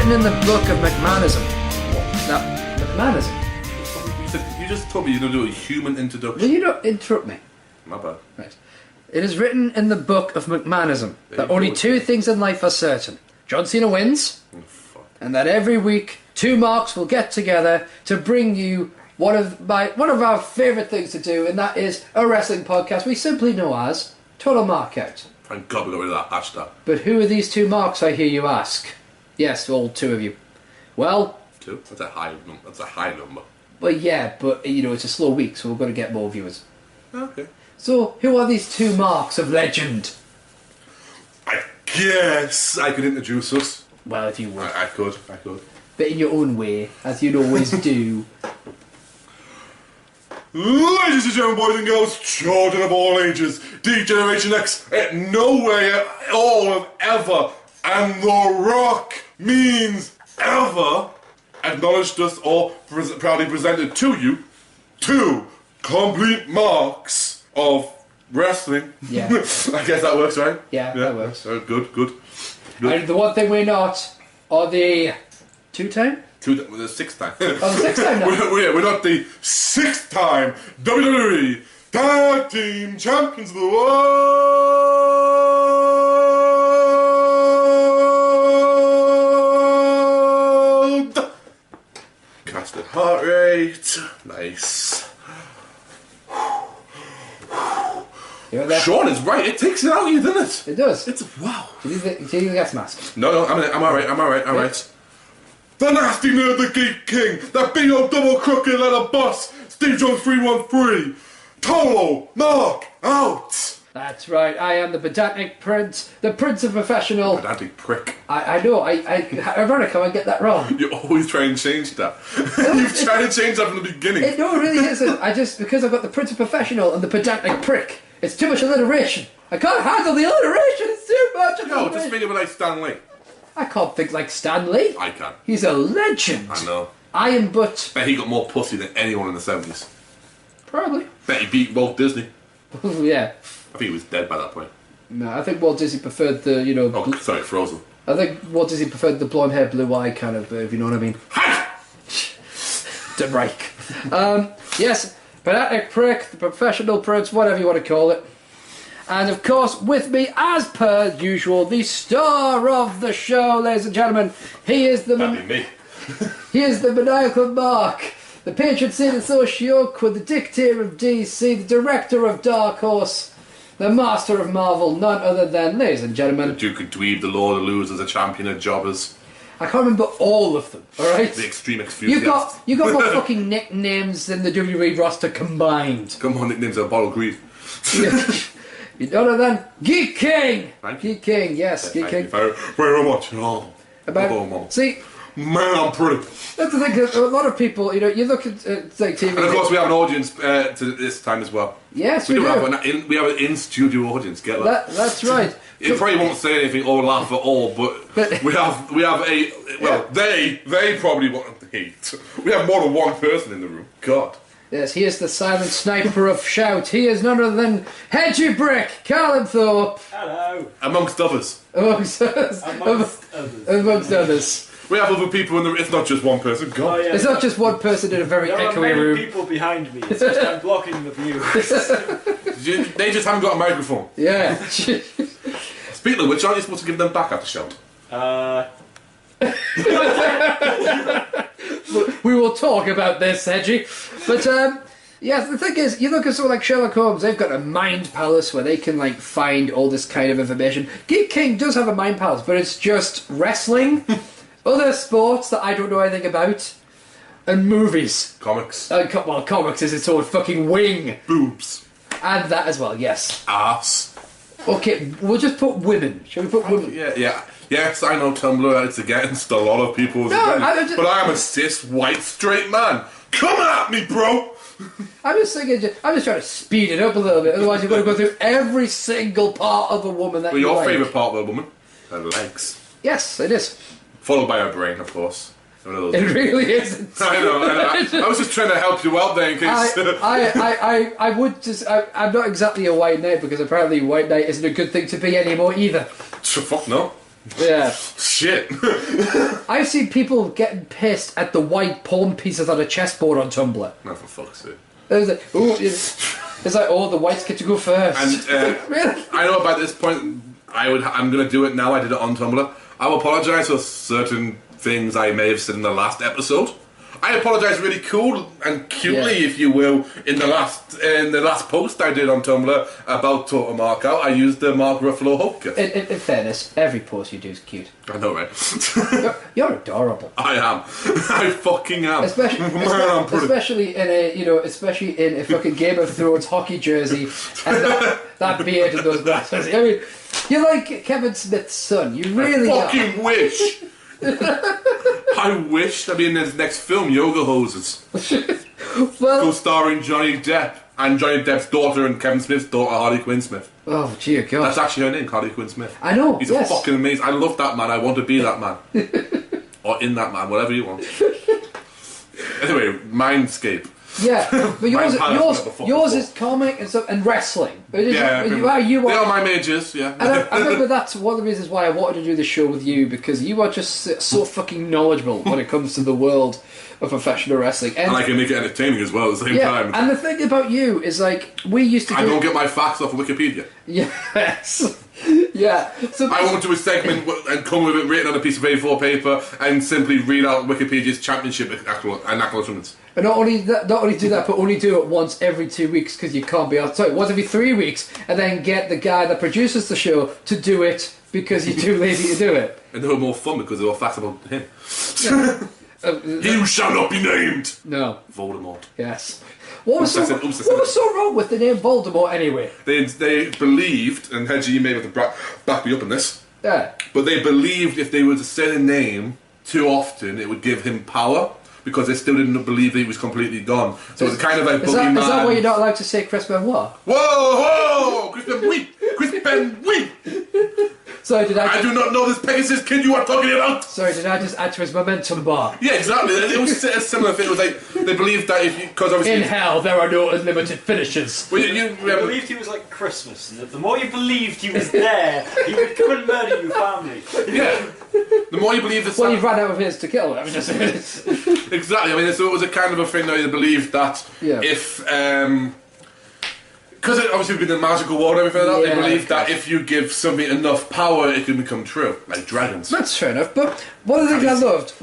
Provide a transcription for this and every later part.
written in the book of McMahonism. No, McMahonism. You just told me you're going to do a human introduction. Will you not interrupt me? My bad. Right. It is written in the book of McMahonism that only two things in life are certain. John Cena wins, and that every week 2 marks will get together to bring you one of our favourite things to do, and that is a wrestling podcast we simply know as Total Markout. Thank God we got rid of that hashtag. But who are these 2 marks, I hear you ask? Yes, all 2 of you. Well... 2? That's a high number. Well, yeah, but, you know, it's a slow week, so we're going to get more viewers. Okay. So, who are these 2 marks of legend? I guess I could introduce us. Well, if you would. I could. But in your own way, as you'd always do. Ladies and gentlemen, boys and girls, children of all ages, D-Generation X, no way at all of ever, and The Rock means ever, acknowledged us or proudly presented to you 2 complete marks of wrestling. Yeah. I guess that works, right? Yeah, that works. Good. And the one thing we're not are the 2-time? The 6th time. Oh, the 6th time now. we're not the 6th time WWE Tag Team Champions of the World. Casted heart rate. Nice. Sean is right. It takes it out of you, doesn't it? It does. It's wow. Do you need the gas mask? No, I'm alright. The nasty nerd, the geek king, the B.O. double crooked letter boss, SteveJones313. Total mark out. That's right. I am the pedantic prince, the prince of professional. Pedantic prick. I know. Ironic how I get that wrong. You always try and change that. You've tried to change that from the beginning. No, it really isn't. Because I've got the prince of professional and the pedantic prick. It's too much alliteration. I can't handle the alliteration. It's too much alliteration. No, just think of it like Stan Lee. I can't think like Stan Lee. I can. He's a legend. I know. I am but... Bet he got more pussy than anyone in the 70s. Probably. Bet he beat Walt Disney. Yeah. I think he was dead by that point. No, I think Walt Disney preferred the, you know... Oh, sorry, Frozen. I think Walt Disney preferred the blonde hair, blue eye kind of, if you know what I mean. The Reich. Yes, pedantic prick, the professional prince, whatever you want to call it. And of course, with me, as per usual, the star of the show, ladies and gentlemen. He is the... That'd be me. He is the maniacal Mark, the patron saint of Socioque, the dictator of DC, the director of Dark Horse, the master of Marvel, none other than, ladies and gentlemen... The Duke of Dweeb, the Lord of Losers, the Champion of Jobbers. I can't remember all of them, alright? The Extreme Enthusiast. You got more fucking nicknames than the WWE roster combined. Come on, nicknames are a bottle of greed. You're none other than Geek King! Thank you. Geek King, yes, Geek King. Thank you very much. Oh, Mom. See... Man, I'm pretty. That's the thing, 'cause a lot of people, you know, you look at like TV... And of course we have an audience to this time as well. Yes, we do. We have an in-studio audience, get that? That's right. It probably won't say anything or laugh at all, but we have a... Well, they probably won't hate. We have more than one person in the room. God. Yes, he is the silent sniper of shout. He is none other than Hedgie Brick, Callum Thorpe. Hello. Amongst others. Amongst others. Amongst others. We have other people in the room. It's not just one person. God. Oh, yeah. It's not just one person in a very There are echoey many room. people behind me. It's just I'm blocking the view. They just haven't got a microphone. Yeah. Speaking of which, aren't you supposed to give them back after show? We will talk about this, Hedgie. But, yes, the thing is, you look at someone like Sherlock Holmes, they've got a mind palace where they can, like, find all this kind of information. Geek King does have a mind palace, but it's just wrestling, other sports that I don't know anything about, and movies. Comics. Well, comics is its own fucking wing. Boobs. And that as well, yes. Ass. Okay, we'll just put women. Shall we put women? Yeah. Yes, I know Tumblr, it's against a lot of people's opinions, but I am a cis, white, straight man. Come at me, bro! I'm just trying to speed it up a little bit, otherwise you're going to go through every single part of a woman that you your like. favourite part of a woman? Her legs. Yes, it is. Followed by her brain, of course. One of those It really isn't. I know. I was just trying to help you out there in case... I would just... I'm not exactly a white knight, because apparently white knight isn't a good thing to be anymore either. Fuck no. Yeah. Shit. I've seen people getting pissed at the white pawn pieces on a chessboard on Tumblr. No, for fuck's sake. It's like, the whites get to go first. And really? I know about this point, I'm going to do it now. I did it on Tumblr. I will apologise for certain things I may have said in the last episode. I apologise really cool and cutely, if you will, in the last post I did on Tumblr about TotalMarkOut. I used the Mark Ruffalo Hulk. In fairness, every post you do is cute. I know, right? You're adorable. I am. I fucking am. Especially in a fucking Game of Thrones hockey jersey and that beard and those glasses. I mean, you're like Kevin Smith's son. You really I fucking wish. I wish I'd be in his next film, Yoga Hoses. Well, co-starring Johnny Depp and Johnny Depp's daughter and Kevin Smith's daughter, Harley Quinn Smith. Oh, dear God. That's actually her name, Harley Quinn Smith. I know, He's a fucking amazing... I love that man. I want to be that man. Or in that man, whatever you want. Anyway, Mindscape. Yeah, but yours is comic and stuff and wrestling. Yeah, they are my majors, yeah. And I remember that's one of the reasons why I wanted to do the show with you, because you are just so fucking knowledgeable when it comes to the world of professional wrestling. And I can make it entertaining as well at the same time. And the thing about you is, like, we used to I don't get my facts off of Wikipedia. Yes. Yeah. So I won't do a segment and come with it written on a piece of A4 paper and simply read out Wikipedia's championship acknowledgements. And not only do that, but only do it once every 2 weeks, because you can't be outside. Once every 3 weeks, and then get the guy that produces the show to do it because you're too lazy to do it. And they were more fun because they were facts about him. Yeah. You shall not be named! No. Voldemort. Yes. What was so wrong with the name Voldemort anyway? They believed, and Hedgie, you may have to back me up on this, but they believed if they were to say the name too often, it would give him power, because they still didn't believe that he was completely gone. So it was kind of like Boogeyman. Is that why you're not allowed to say Chris Benoit? Whoa! Chris Benoit! Chris Benoit! Sorry, I do not know this Pegasus kid you are talking about! Sorry, did I just add to his momentum bar? Yeah, exactly. It was a similar thing. It was like, they believed that if you... Because obviously... In hell, there are no unlimited finishes. Well, you believed he was like Christmas, and the more you believed he was there, he would come and murder your family. Yeah. The more you believe that... Well, he ran out of his to kill. I mean, just... Exactly. I mean, so it was a kind of a thing that they believed that if... Because it obviously been the magical world and everything like that, they believe that if you give something enough power, it can become true, like dragons. That's fair enough. But one of the things I loved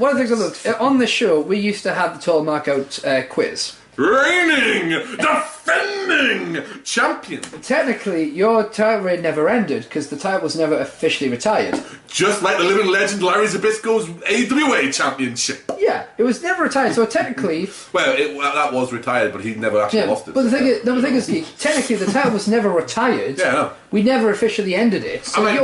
on this show, we used to have the TotalMarkOut quiz. Reigning, defending champion. Technically, your title reign never ended because the title was never officially retired. Just like the living legend Larry Zbyszko's AWA championship. Yeah, it was never retired. So technically, that was retired, but he never actually lost it. But the thing is, Keith, technically the title was never retired. Yeah, I know. We never officially ended it. So I'm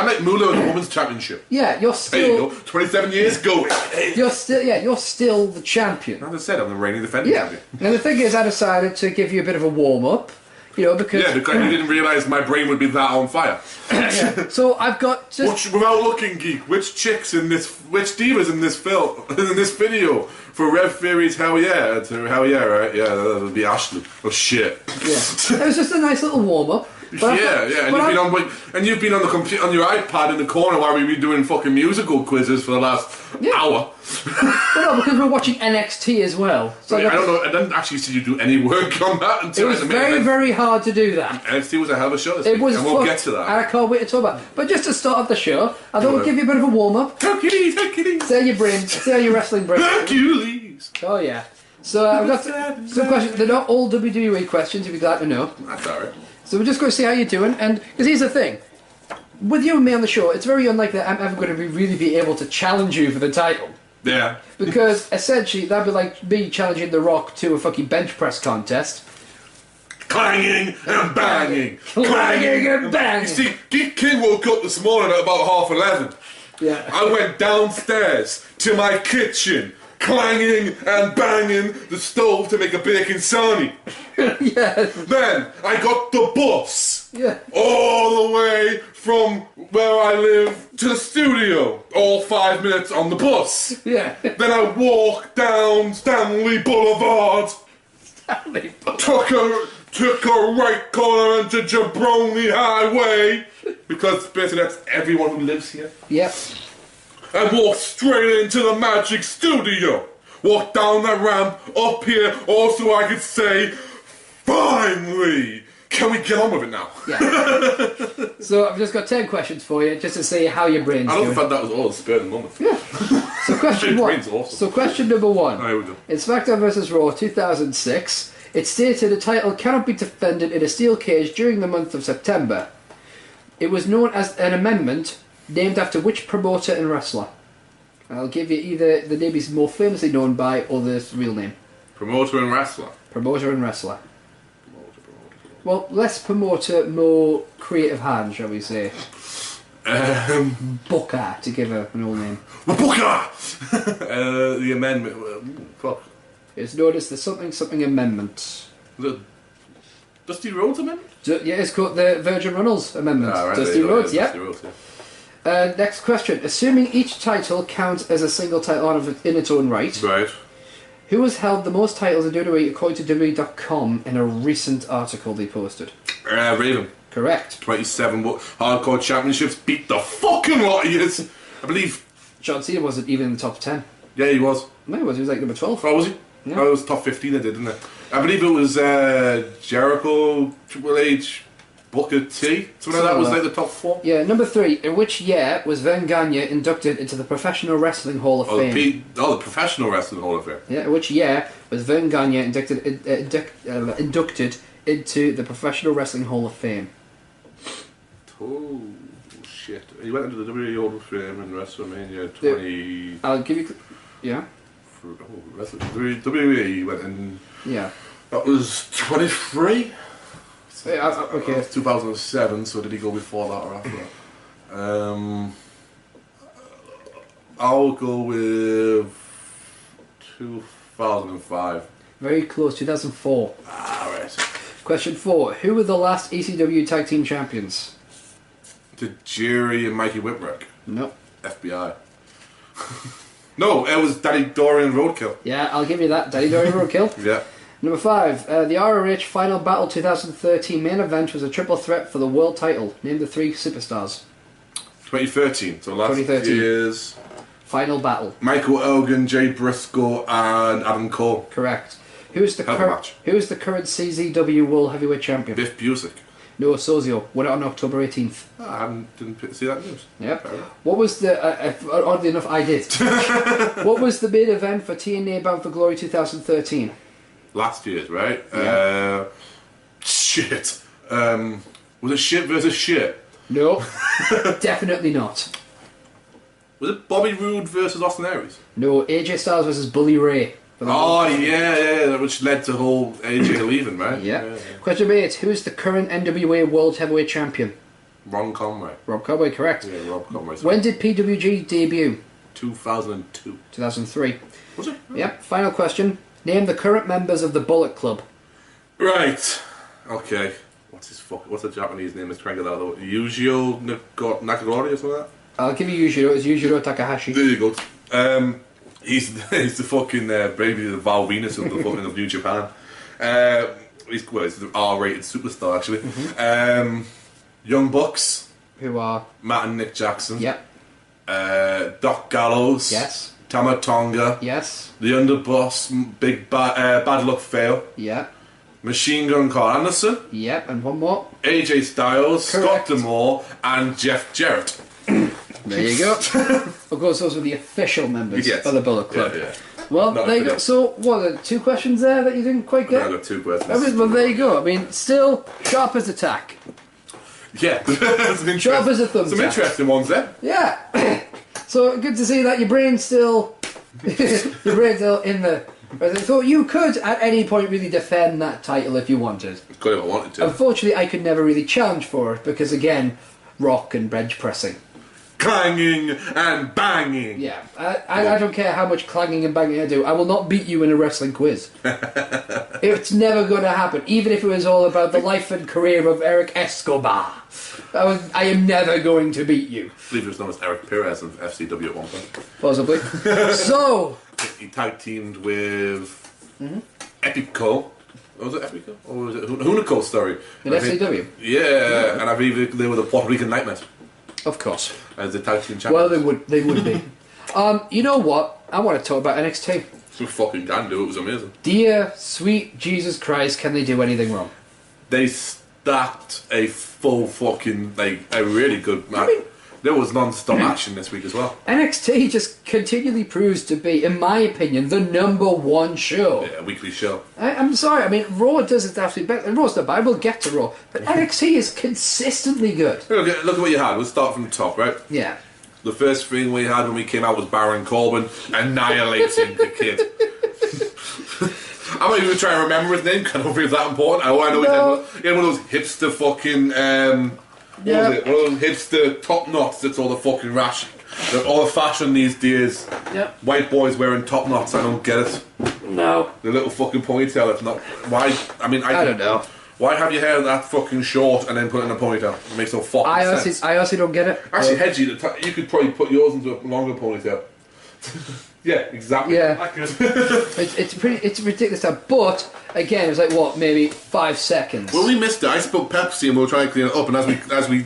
like Moolah in the women's championship. Yeah, you're still. There you go. 27 years going. You're still the champion. As I said, I'm the reigning defending champion. And the thing is, I decided to give you a bit of a warm-up, because... Yeah, because you didn't realise my brain would be that on fire. Yeah. So I've got just... Without looking, geek, which divas in this film, in this video, for Rev Theory's Hell Yeah, to Hell Yeah, right? Yeah, that would be Ashley. Oh, shit. Yeah. It was just a nice little warm-up. And you've been on the computer, on your iPad in the corner while we've been doing fucking musical quizzes for the last hour. Well, no, because we're watching NXT as well. So I don't know. I didn't actually see you do any work on that until it was very, very hard to do that. NXT was a hell of a show. It was, and we'll get to that. And I can't wait to talk about it. But just to start off the show, I thought we'd give you a bit of a warm-up. Hercules. Say your wrestling brain. Hercules. Oh yeah. So I've got some questions. They're not all WWE questions. If you'd like to know. That's alright. So we're just going to see how you're doing, and because here's the thing, with you and me on the show, it's very unlikely that I'm ever going to really be able to challenge you for the title. Yeah. Because essentially that'd be like me challenging The Rock to a fucking bench press contest. Clanging and banging. Clanging and banging. You see, Geek King woke up this morning at about 11:30. Yeah. I went downstairs to my kitchen, clanging and banging the stove to make a bacon sarnie. Yes. Then I got the bus. Yeah. All the way from where I live to the studio. All 5 minutes on the bus. Yeah. Then I walked down Stanley Boulevard. Stanley Boulevard. took a right corner into Jabroni Highway, because basically that's everyone who lives here, Yep. and walked straight into the Magic Studio. Walked down that ramp, up here, also I could say, finally! Can we get on with it now? Yeah. So I've just got 10 questions for you, just to see how your brain's I don't doing. think that was all the spur of the moment. Yeah. So question Your one. brain's awesome. So question number one. Here we go. In SmackDown vs. Raw 2006, it stated a title cannot be defended in a steel cage during the month of September. It was known as an amendment named after which promoter and wrestler? I'll give you either the name he's more famously known by or the real name. Promoter and wrestler. Promoter and wrestler. Well, less promoter, more creative hand, shall we say. Booker, to give her an old name. Booker! The amendment. Fuck. It's known as the something amendment. The Dusty Rhodes amendment? Yeah, it's called the Virgin Runnels amendment. Ah, right, Dusty Rhodes, yeah. Dusty Rhodes, yeah. Next question. Assuming each title counts as a single title in its own right, Right. who has held the most titles in WWE according to WWE.com in a recent article they posted? Raven. Correct. 27 hardcore championships, beat the fucking lot of years. I believe. John Cena wasn't even in the top 10. Yeah, he was. No, he was. He was like number 12. Oh, was he? Yeah. Oh, it was top 15 I did, didn't it? I believe it was Jericho, Triple H, Booker T. Something like that was like the top 4. Yeah, number 3. In which year was Vern Gagne inducted into the Professional Wrestling Hall of Fame? The Professional Wrestling Hall of Fame. Yeah, in which year was Vern Gagne inducted into the Professional Wrestling Hall of Fame? Oh, shit. He went into the WWE Hall of Fame in WrestleMania 20... I'll give you... Yeah? WWE, he went in... Yeah. That was 23? Okay. That was 2007, so did he go before that or after that? I'll go with 2005. Very close, 2004. Ah, right. Question 4. Who were the last ECW Tag Team Champions? To Jerry and Mikey Whipwreck. No. FBI. No, it was Daddy Dorian Roadkill. Yeah, I'll give you that. Daddy Dory Roadkill. Yeah. Number 5. The ROH Final Battle 2013 main event was a triple threat for the world title. Name the 3 superstars. 2013, so last 2013. year's Final Battle. Michael Elgin, Jay Briscoe, and Adam Cole. Correct. Who's the Hell of a match. current CZW World Heavyweight Champion? Biff Busick. Noah Sozio. Won it on October 18th. I didn't see that news. Yep. Fair enough. What was the... oddly enough, I did. What was the main event for TNA Bound for Glory 2013? Last year's, right? Yeah. Shit. Was it shit versus shit? No. Definitely not. Was it Bobby Roode versus Austin Aries? No. AJ Styles versus Bully Ray. Oh, yeah, which led to whole AJ leaving, right? Yeah. Question 8. Who is the current NWA World Heavyweight Champion? Ron Conway. Rob Conway, correct. Yeah, Rob Conway. When did PWG debut? 2002. 2003. Was it? Yep. Final question. Name the current members of the Bullet Club. Right. Okay. What's the Japanese name? Let's try and get that out of the way. Yujiro Nakagori or something like that? I'll give you Yujiro. It's Yujiro Takahashi. There you go. He's the fucking maybe the Val Venus of the fucking of New Japan. He's the R-rated superstar actually. Mm-hmm. Young Bucks. Who are? Matt and Nick Jackson. Yep. Doc Gallows. Yes. Tama Tonga. Yes. The Underboss. Big Bad Luck Fail. Yep. Machine Gun Carl Anderson. Yep. And one more. AJ Styles. Correct. Scott D'Amore. And Jeff Jarrett. There you go. Of course, those were the official members Yes. of the Bullet Club. Yeah. Well, Not there you go. official. So, what are 2 questions there that you didn't quite get? I got 2 questions. Well, there you go. I mean, still sharp as a tack. Yeah. Some Sharp as a thumbtack. Some interesting ones there. Yeah. So good to see that your brain's still in the. I thought you could at any point really defend that title if you wanted. Could if I wanted to. Unfortunately, I could never really challenge for it because again, rock and bench pressing. Clanging and banging. Yeah, I don't care how much clanging and banging I do. I will not beat you in a wrestling quiz. It's never going to happen. Even if it was all about the life and career of Eric Escobar, I am never going to beat you. I believe he was known as Eric Perez of FCW at one point. Possibly. So He tag teamed with Epico Was it Africa? Or was it Hunico, sorry? In FCW? Yeah, and I believe they were the Puerto Rican Nightmares. Of course. As the tag team champions. Well, they would be. You know what? I want to talk about NXT. We fucking can do it. It was amazing. Dear sweet Jesus Christ, can they do anything wrong? They stacked a full fucking, like, a really good match. There was non-stop action this week as well. NXT just continually proves to be, in my opinion, the #1 show. Yeah, a weekly show. I'm sorry, I mean, Raw doesn't have to be better. Raw's not bad, we'll get to Raw. But NXT is consistently good. Look at what you had. We'll start from the top, right? Yeah. The first thing we had when we came out was Baron Corbin annihilating the kid. I'm not even trying to remember his name, because I don't think it's that important. I know he had one of those hipster fucking, what was it? One of those hipster top knots that's all the fucking rash. All the fashion these days. Yep. White boys wearing top knots, I don't get it. No. The little fucking ponytail, it's not. Why? I mean, I don't know. Why have your hair that fucking short and then put it in a ponytail? It makes no fucking sense. I honestly don't get it. Actually, Hedgie, you could probably put yours into a longer ponytail. Yeah, exactly. Yeah. I could. It's ridiculous stuff. But again, it was like what, maybe 5 seconds. Well, we missed it. I spoke Pepsi and we were trying to clean it up, and as we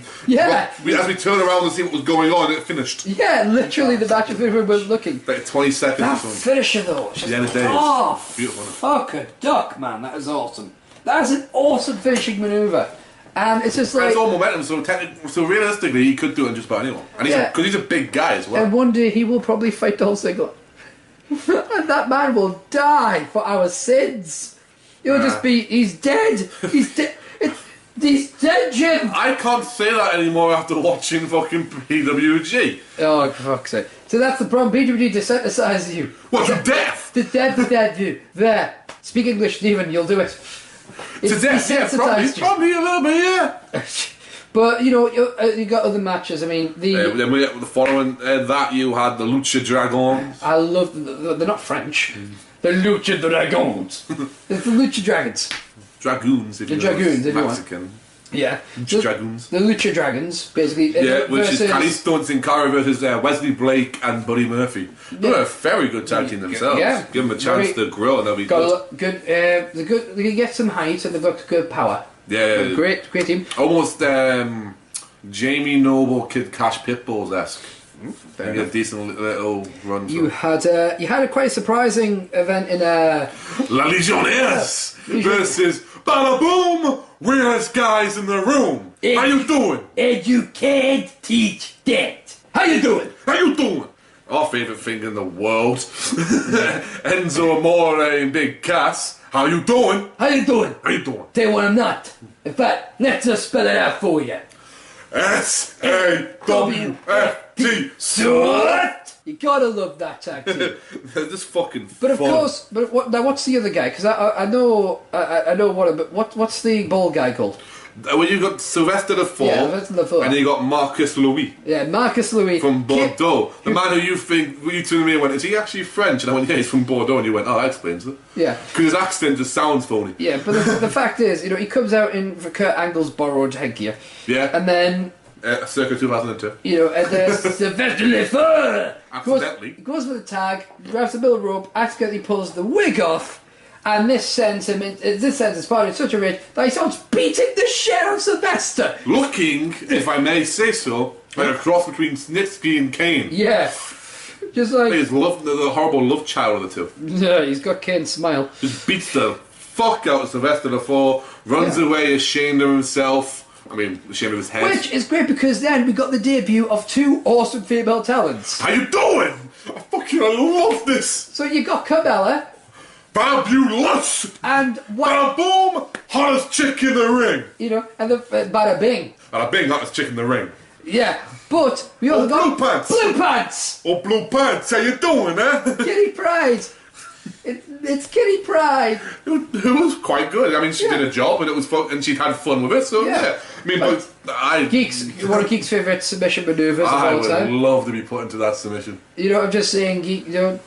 turned around to see what was going on, it finished. Yeah, literally the match we were looking. Like 20 seconds That or something. finisher though, The end of days. oh, Beautiful. fuck a duck, man. That is awesome. That is an awesome finishing maneuver, and it's just And like. it's all momentum, so realistically, he could do it on just about anyone, and because he's a big guy as well. And one day he will probably fight Dolph Ziggler, and that man will die for our sins. He'll just be—he's dead. He's dead. He's dead, Jim. I can't say that anymore after watching fucking PWG. Oh, for fuck's sake! So that's the problem. PWG desensitizes you. What, to death? The dead you. There. Speak English, Stephen. You'll do it. To death, yeah, probably a little bit, yeah. But you know, you got other matches. I mean, then we the following that you had the Lucha Dragons. I love. They're not French. They're Lucha Dragons. It's the Lucha Dragons. Dragoons, if you know. Dragoons, if you want. Mexican. Yeah. Lucha Dragons. The Lucha Dragons, basically. Yeah, which is Kalisto Sin Cara versus Wesley Blake and Buddy Murphy. They're a very good tag team themselves. Yeah. Give them a chance to grow and they'll be good. They're good. They can get some height and they've got good power. Yeah. Great team. Almost Jamie Noble, Kid Cash Pitbulls-esque. They get a decent little run. You had a quite surprising event in La Legionnaires versus Bada Boom, weirdest guys in the room. How you doing? Educate, teach, that. How you doing? How you doing? Our favourite thing in the world. Enzo Amore and Big Cass. How you doing? How you doing? How you doing? Tell you what I'm not. In fact, let's just spell it out for you. SAWFT. What? You gotta love that tag team. They're just fucking But of fun. course, now what's the other guy? Because I know what's the bald guy called? Well, you got Sylvester the Four, Sylvester the Four. and then you got Marcus Louis. Yeah, Marcus Louis From Bordeaux. The man who you turned to me and went, is he actually French? And I went, yeah, he's from Bordeaux. And you went, oh, that explains it. Yeah. Because his accent just sounds phony. Yeah, but the fact is, you know, he comes out in for Kurt Angle's borrowed headgear. Yeah. And then, circa 2002. you know, and then Sylvester Le Four Accidentally. goes for the tag, grabs the middle rope, accidentally pulls the wig off, and this sends his partner in such a rage that he starts beating the shit out of Sylvester. Looking, if I may say so, like a cross between Snitsky and Kane. Yeah. Just like... He's the horrible love child of the two. Yeah, he's got Kane's smile. Just beats the fuck out of Sylvester the Four, runs away ashamed of himself. I mean, ashamed of his head. Which is great because then we got the debut of two awesome female talents. How you doing? I love this. So you got Carmella. Fabulous! And what? Bada boom! Hottest chick in the ring! You know, and the bada bing. Bada bing, hottest chick in the ring. Yeah, but we also got Blue Pants! Blue Pants! Oh, Blue Pants, how you doing, eh? Kitty Pride! It's Kitty Pride! It was quite good. I mean, she did a job and it was fun, and she'd had fun with it, so yeah. I mean, but one of Geek's favourite submission manoeuvres of all time. I would love to be put into that submission. You know, I'm just saying, Geek, you know...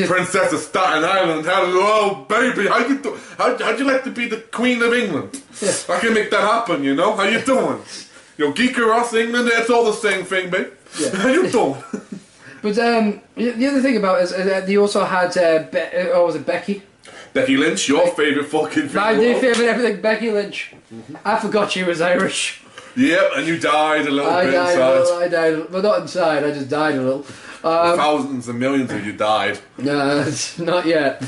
Princess of Staten Island, hello, baby, how'd you like to be the Queen of England? Yeah. I can make that happen, you know? How you doing? You know, Geek or us, England, it's all the same thing, babe. Yeah. How you doing? But the other thing about it is you also had, was it Becky? Becky Lynch, your favourite fucking thing. My new favourite everything, Becky Lynch. I forgot she was Irish. Yep, and you died a little bit inside. I died a little. Well, not inside, I just died a little. Thousands and millions of you died. No, not yet.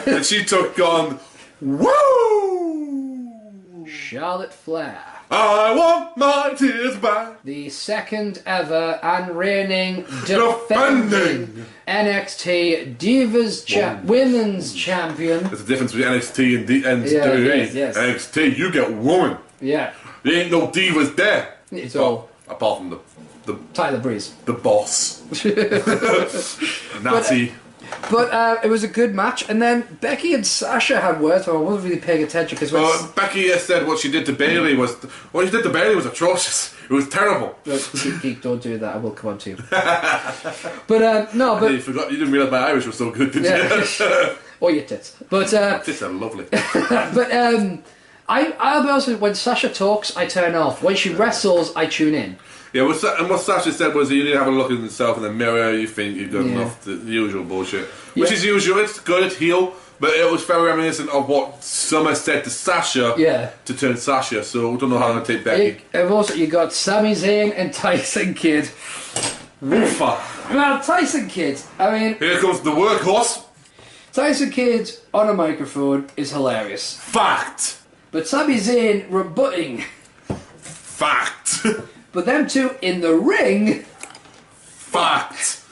And she took on... Woo! Charlotte Flair. I want my tears back. The second ever and reigning Defending NXT Divas Women's Champion. There's a difference between NXT and WWE. Yes. NXT, you get woman. Yeah. There ain't no divas there. It's all... Apart from the Tyler Breeze. The boss. Nazi. But it was a good match, and then Becky and Sasha had words, so I wasn't really paying attention because Becky said what she did to Bayley was atrocious. It was terrible. Geek, don't do that. I will come on to you. But you forgot. You didn't realise my Irish was so good, did you? Or your tits. But tits are lovely. But I'll be honest with you, when Sasha talks, I turn off. When she wrestles, I tune in. Yeah, and what Sasha said was you need to have a look at yourself in the mirror, you think you've got enough, the usual bullshit. Which is usual, it's good, it's heel, but it was very reminiscent of what Summer said to Sasha to turn Sasha, so I don't know how I'm going to take Becky. And also, you got Sami Zayn and Tyson Kidd. Well, Tyson Kidd, I mean... Here comes the workhorse. Tyson Kidd on a microphone is hilarious. Fact. But Sami Zayn rebutting. Fact. But them two in the ring... Fact.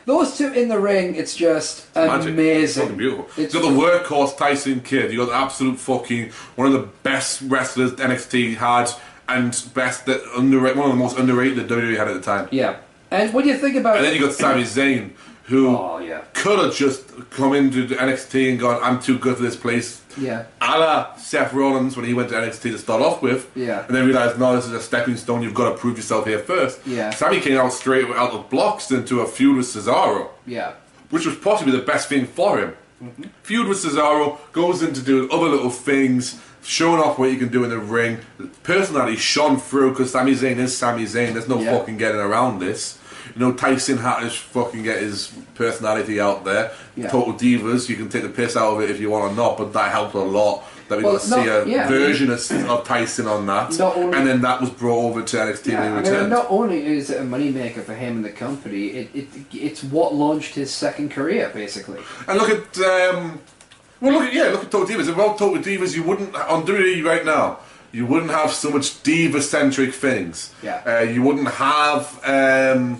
Those two in the ring, it's just amazing. It's fucking beautiful. You got the workhorse Tyson Kidd. You got the absolute fucking... One of the best wrestlers NXT had, and one of the most underrated that WWE had at the time. Yeah. And when you think about... And then you got Sami Zayn, who could have just come into NXT and gone, I'm too good for this place. Yeah. A la Seth Rollins when he went to NXT to start off with. Yeah. And then realised, no, this is a stepping stone, you've got to prove yourself here first. Yeah. Sami came out straight out of blocks into a feud with Cesaro. Yeah. Which was possibly the best thing for him. Feud with Cesaro, goes into doing other little things, showing off what you can do in the ring. Personality shone through because Sami Zayn is Sami Zayn. There's no fucking getting around this. You know, Tyson had to fucking get his personality out there. Yeah. Total Divas, you can take the piss out of it if you want or not, but that helped a lot. That we got to see a version of Tyson on that. And then that was brought over to NXT when he returned. Not only is it a moneymaker for him and the company, it's what launched his second career, basically. And look at look at Total Divas. Without Total Divas, you wouldn't on WWE right now. You wouldn't have so much diva-centric things. Yeah. You wouldn't have.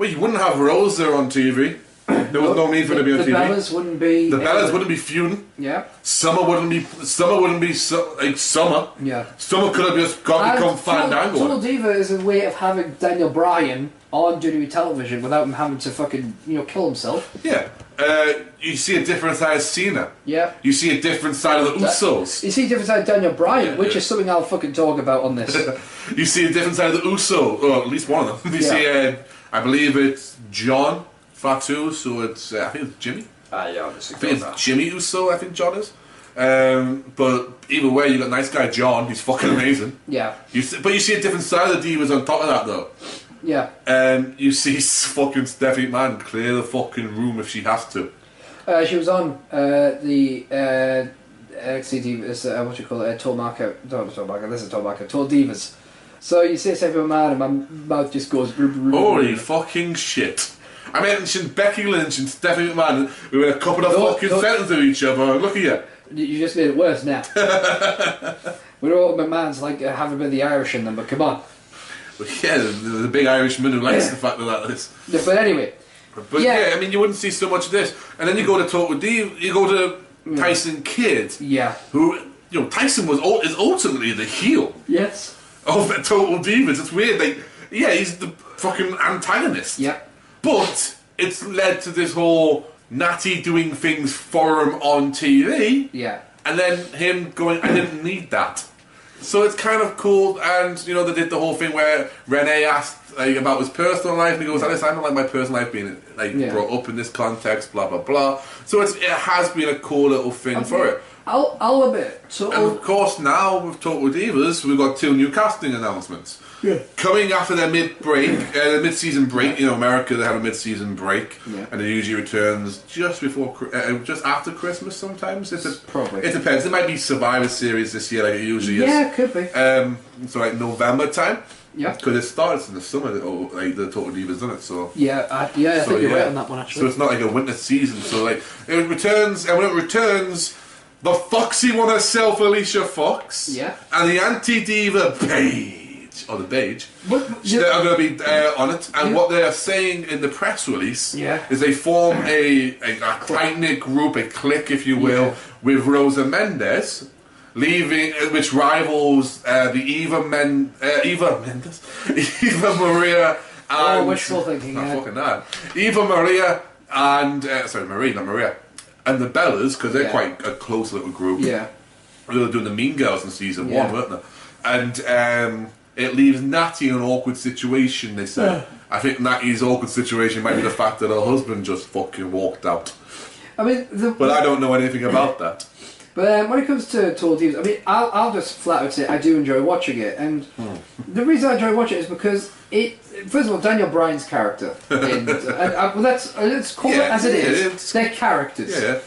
You wouldn't have Rosa on TV. There was no need for them to be on TV. The Bellas wouldn't be. The Bellas wouldn't be feuding. Yeah. Summer wouldn't be like Summer. Yeah. Summer could have just become Fandango. Total Diva is a way of having Daniel Bryan on WWE television without him having to fucking kill himself. Yeah. You see a different side of Cena. Yeah. You see a different side of the Usos. You see a different side of Daniel Bryan, which is something I'll fucking talk about on this. You see a different side of the Usos, or at least one of them. You see, I believe it's John Fatu, so it's I think it's Jimmy. Yeah, obviously. I think it's Jimmy Uso. I think John is. But either way, you got nice guy John. He's fucking amazing. Yeah. But you see a different side of the Divas on top of that, though. Yeah. You see fucking Stephanie McMahon clear the fucking room if she has to. She was on the NXT Divas, what you call it, TotalMarkOut. Not TotalMarkOut, this is TotalMarkOut, Total Divas. So you say Stephanie McMahon and my mouth just goes... Holy fucking shit. I mentioned Becky Lynch and Stephanie McMahon. We were a couple of fucking sentences of each other. Look at you. You just made it worse now. We know what McMahon's like having a bit of the Irish in them, but come on. But yeah, the big Irishman who likes the fact that is. Yeah, but anyway. But yeah, I mean, you wouldn't see so much of this. And then you go to Total Divas, you go to Tyson Kidd. Yeah. Who, Tyson is ultimately the heel. Yes. Of Total Divas. It's weird. He's the fucking antagonist. Yeah. But it's led to this whole Natty doing things for him on TV. Yeah. And then him going, I didn't need that. So it's kind of cool, and they did the whole thing where Renee asked about his personal life, and he goes, I don't like my personal life being brought up in this context, blah blah blah. So it has been a cool little thing for it. I'll admit. And of course, now with Total Divas, we've got 2 new casting announcements. Yeah. Coming after their mid-season break. You know, America, they have a mid-season break, and it usually returns just after Christmas. Sometimes probably. It depends. It might be Survivor Series this year, like it usually is. Yeah, it could be. So like November time. Yeah. Because it starts in the summer, like the Total Divas, doesn't it? So I think you're right on that one actually. So it's not like a winter season. So like it returns, and when it returns, the foxy one herself, Alicia Fox, and the anti-diva Paige, or the Paige, they are going to be on it. And what they are saying in the press release is they form a tight-knit group, a clique, if you will, with Rosa Mendes. Which rivals the Eva Maria and wishful thinking. Fucking that. Eva Maria and not Maria, and the Bellas, because they're quite a close little group. Yeah, they were doing the Mean Girls in season 1, weren't they? And it leaves Natty in an awkward situation. They said. I think Natty's awkward situation might be the fact that her husband just fucking walked out. I mean, but I don't know anything about that. But when it comes to Total Divas, I mean, I'll just flat out say I do enjoy watching it, and the reason I enjoy watching it is because first of all, Daniel Bryan's character, let's call it as it is. They're characters. Yeah.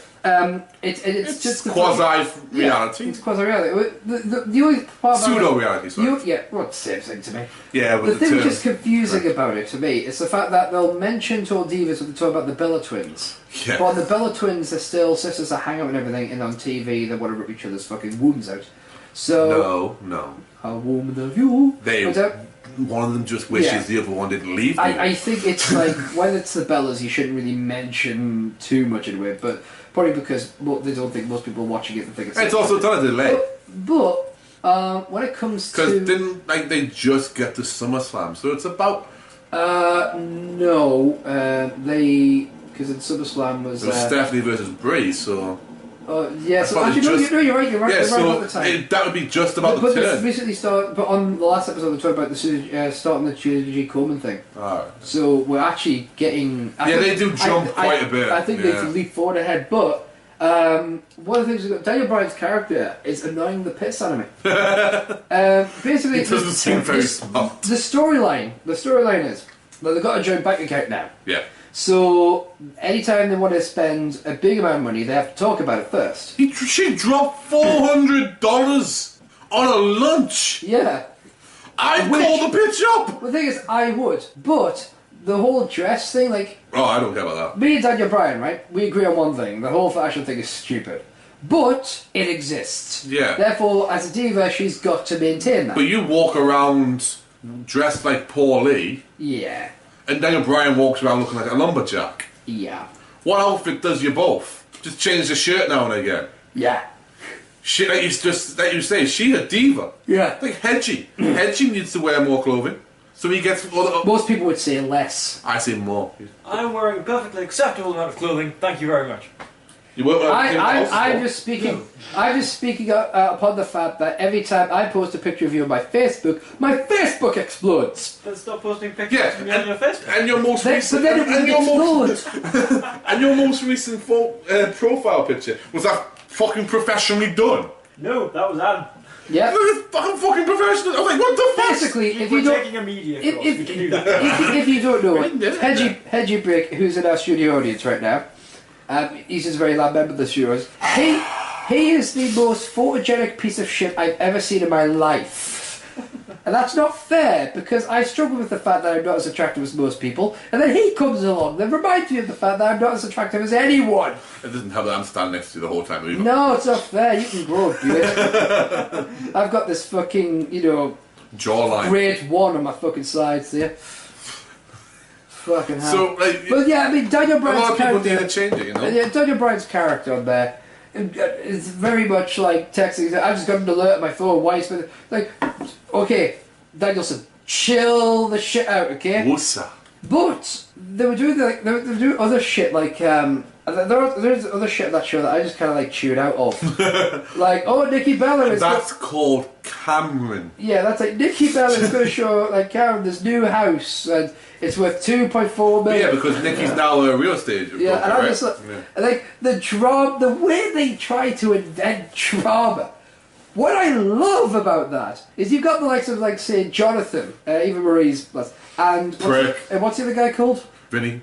It's just quasi-reality. It's quasi-reality. The only part pseudo-reality, sorry. Same thing to me. Yeah, but the thing which is confusing about it to me is the fact that they'll mention Total Divas when they talk about the Bella Twins. Yeah. But the Bella Twins are still sisters that hang out and everything, and on TV they want to rip each other's fucking wombs out. So No. A woman of you. One of them just wishes the other one didn't leave. I think it's like when it's the Bellas, you shouldn't really mention too much into it, but probably because they don't think most people watching it think it's. It's also done a delay. But when it comes to didn't they just get to SummerSlam, so it's about. No, because in SummerSlam was Stephanie versus Bray, so. So actually, you're right. You're right about the time. That would be just about the turn. Recently but on the last episode, they talked about the starting the G Coleman thing. Alright. So we're actually getting. They do jump quite a bit. I think they can leap forward ahead, but one of the things we've got, Daniel Bryan's character is annoying the piss out of me. Basically, it doesn't seem very smart. The storyline is that they've got a joint bank account now. Yeah. So, anytime they want to spend a big amount of money, they have to talk about it first. She dropped $400 on a lunch! Yeah. I'd call the bitch up! The thing is, I would. But, the whole dress thing, like... Oh, I don't care about that. Me and Daniel Bryan, right? We agree on one thing. The whole fashion thing is stupid. But, it exists. Yeah. Therefore, as a diva, she's got to maintain that. But you walk around dressed like Paul Lee... Yeah. And Daniel Bryan walks around looking like a lumberjack. Yeah. What outfit does you both? Just change the shirt now and again. Yeah. Shit, like you say, she's a diva. Yeah. Like Hedgie. Hedgie needs to wear more clothing. So he gets... Most people would say less. I say more. I'm wearing a perfectly acceptable amount of clothing. Thank you very much. I'm just speaking. I'm just speaking upon the fact that every time I post a picture of you on my Facebook explodes. Then stop posting pictures of me on your Facebook. And your most recent. But then it will explode. And your most recent profile picture was that fucking professionally done? No, that was Adam. Yeah. I'm fucking professional. I was like, what the fuck? Basically, if you don't, taking a media course, we can do that. if you don't know it, Hedgie Brick, who's in our studio audience right now. He's just a very loud member of the studios. He is the most photogenic piece of shit I've ever seen in my life. And that's not fair, because I struggle with the fact that I'm not as attractive as most people, and then he comes along and reminds me of the fact that I'm not as attractive as anyone. It doesn't have that I'm standing next to you the whole time either. No, it's not fair. You can grow up, dude. I've got this fucking, jawline. grade 1 on my fucking sides there. Fucking hell. So, but yeah, I mean, Daniel Bryan's character. A lot of people need to change it, you know? Yeah, Daniel Bryan's character on there is very much like texting. I've just got an alert on my phone. Why is it like, okay, Danielson, chill the shit out, okay? Woosa. But they were doing they were doing other shit like there's other shit in that show that I just kind of like chewed out of. Like, oh, Nikki Bella is. That's called hammering. Yeah, that's like Nikki Bella's going to show like Karen this new house and it's worth 2.4 million. Yeah, because Nikki's now a real estate. Yeah, and I'm just like the drama, the way they try to invent drama. What I love about that is you've got the likes of like say Jonathan, Eva Marie's, and what's the other guy called? Vinny.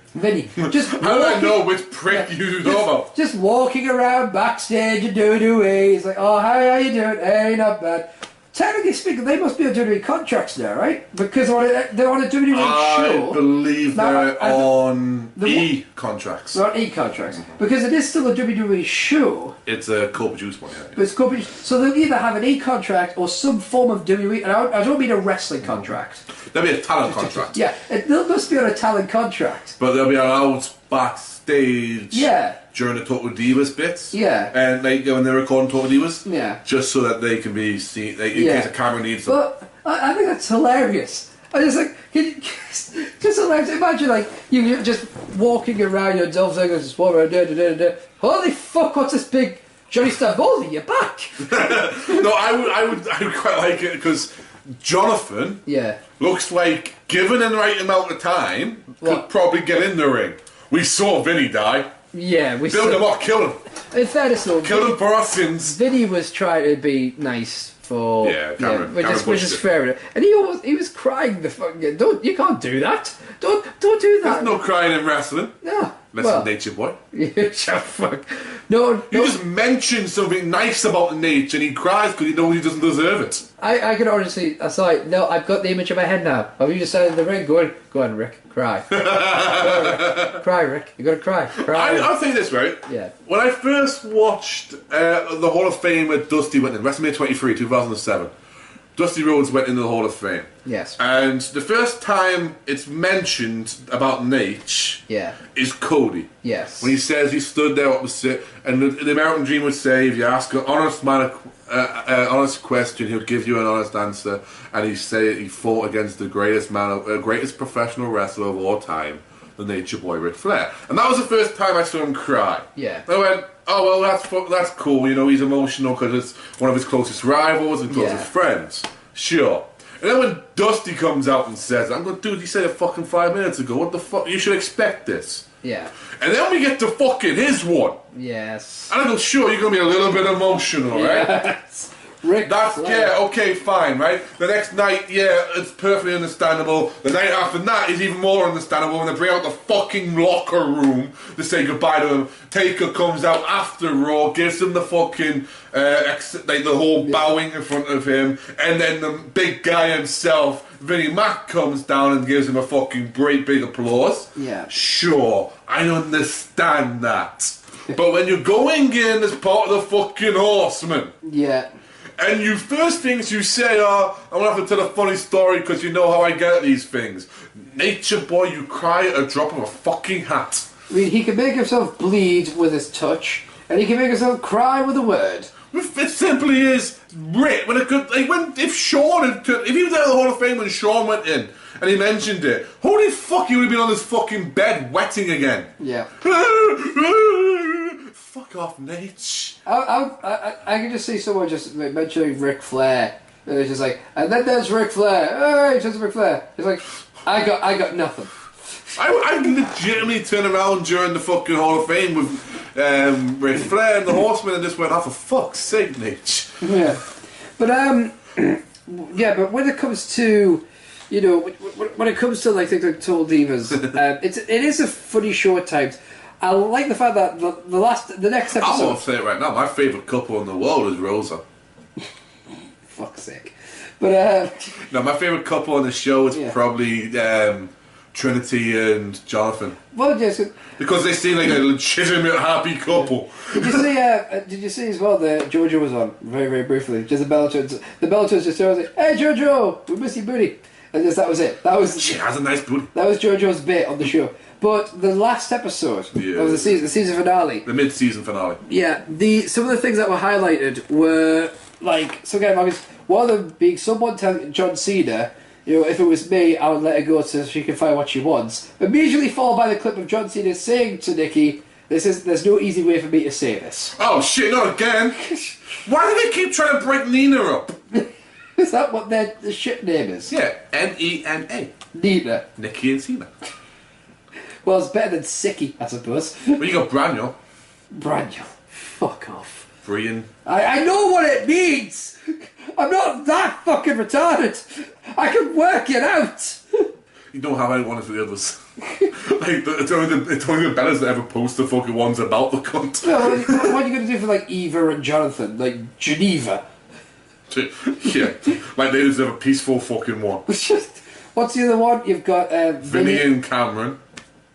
Just how do I know which prick you know about? Just walking around backstage and WWE. He's like, oh, hi, how you doing? Hey, not bad. Technically speaking, they must be on WWE contracts now, right? Because they're on a WWE show. I believe they're on E-contracts. They're on E-contracts. Because it is still a WWE show. It's a co-produced one, yeah. But it's co-produced. So they'll either have an E-contract or some form of WWE. And I don't mean a wrestling contract. There'll be a talent contract. Yeah, they must be on a talent contract. But they'll be allowed backstage. Yeah. During the Total Divas bits, yeah, and like when they're recording Total Divas, yeah, just so that they can be seen, like, in case the camera needs them. But I think that's hilarious. I just like, just hilarious. Imagine like you just walking around your Dolph Ziggler, just walking around, holy fuck, what's this big Johnny Stamboldi? You're back. No, I would quite like it because Jonathan, looks like given the right amount of time, could probably get in the ring. We saw Vinny die. Yeah, we build him up, kill him. In fairness, though, kill him for our sins. Vinny was trying to be nice for Cameron, which is fair enough. And he was crying the fucking. You can't do that. Don't do that. There's no crying in wrestling. No. Listen, Nature Boy. Fuck. No. You just mention something nice about the Nature and he cries because he knows he doesn't deserve it. I can honestly, I'm sorry, no, I've got the image in my head now. Of you just sat in the ring going, go on, Rick, cry. Go on, Rick. Cry, Rick. You gotta cry. I'll say this, right? Yeah. When I first watched the Hall of Fame with Dusty went in, WrestleMania 23, 2007, Dusty Rhodes went into the Hall of Fame. Yes. And the first time it's mentioned about Nate is Cody. Yes. When he says he stood there opposite, and the American Dream would say, if you ask an honest man honest question, he'll give you an honest answer. And he said he fought against the greatest professional wrestler of all time, the Nature Boy Ric Flair. And that was the first time I saw him cry. Yeah. I went, oh well, that's cool. You know, he's emotional because it's one of his closest rivals and closest friends. Sure. And then when Dusty comes out and says, I'm going, dude, he said it fucking 5 minutes ago. What the fuck? You should expect this. Yeah. And then we get to fucking his one. Yes. And I go, sure, you're going to be a little bit emotional, right? Yes. Rick Flair. Okay, fine, right? The next night, it's perfectly understandable. The night after that is even more understandable when they bring out the fucking locker room to say goodbye to him. Taker comes out after Raw, gives him the fucking, the whole bowing in front of him, and then the big guy himself, Vinnie Mac, comes down and gives him a fucking great big applause. Yeah. Sure, I understand that. But when you're going in as part of the fucking Horsemen... Yeah. And you first things you say are, I'm gonna have to tell a funny story because you know how I get at these things. Nature Boy, you cry at a drop of a fucking hat. I mean, he can make himself bleed with his touch, and he can make himself cry with a word. It simply is Rick. If Sean if he was out of the Hall of Fame when Sean went in and he mentioned it, holy fuck, he would have been on this fucking bed wetting again. Yeah. Fuck off, Nate. I can just see someone just mentioning Ric Flair, and it's just like, and then there's Ric Flair. Hey, just Ric Flair. He's like, I got nothing. I legitimately turned around during the fucking Hall of Fame with Ric Flair and the Horsemen and just went, oh, for fuck's sake, Nate. Yeah, but but when it comes to, you know, when it comes to like things like Total Divas, it is a funny show at times. I like the fact that the next episode. I'm gonna say it right now. My favourite couple in the world is Rosa. Fuck's sake, but no, my favourite couple on the show is probably Trinity and Jonathan. Well, yes, because they seem like a legitimate happy couple. Did you see as well that JoJo was on very, very briefly? Just the Bellators just like, hey JoJo, we miss you, booty, and just that was it. She has a nice booty. That was JoJo's bit on the show. But the last episode of the season finale, the mid-season finale. Yeah, some of the things that were highlighted were like one of them being someone telling John Cena, you know, if it was me, I would let her go so she can find what she wants. Immediately followed by the clip of John Cena saying to Nikki, "There's no easy way for me to say this." Oh shit! Not again! Why do they keep trying to break Nina up? Is that what their ship name is? Yeah, Nena. Nina. Nikki and Cena. Well, it's better than Sicky, I suppose. Well, you got Braniel. Braniel. Fuck off. Brian. I know what it means! I'm not that fucking retarded! I can work it out! You don't have anyone for the others. Like, it's only the Bellas that ever post the fucking ones about the cunt. No, what are you going to do for, like, Eva and Jonathan? Like, Geneva? Yeah, like they deserve a peaceful fucking one. What's the other one? You've got Vinny and Cameron.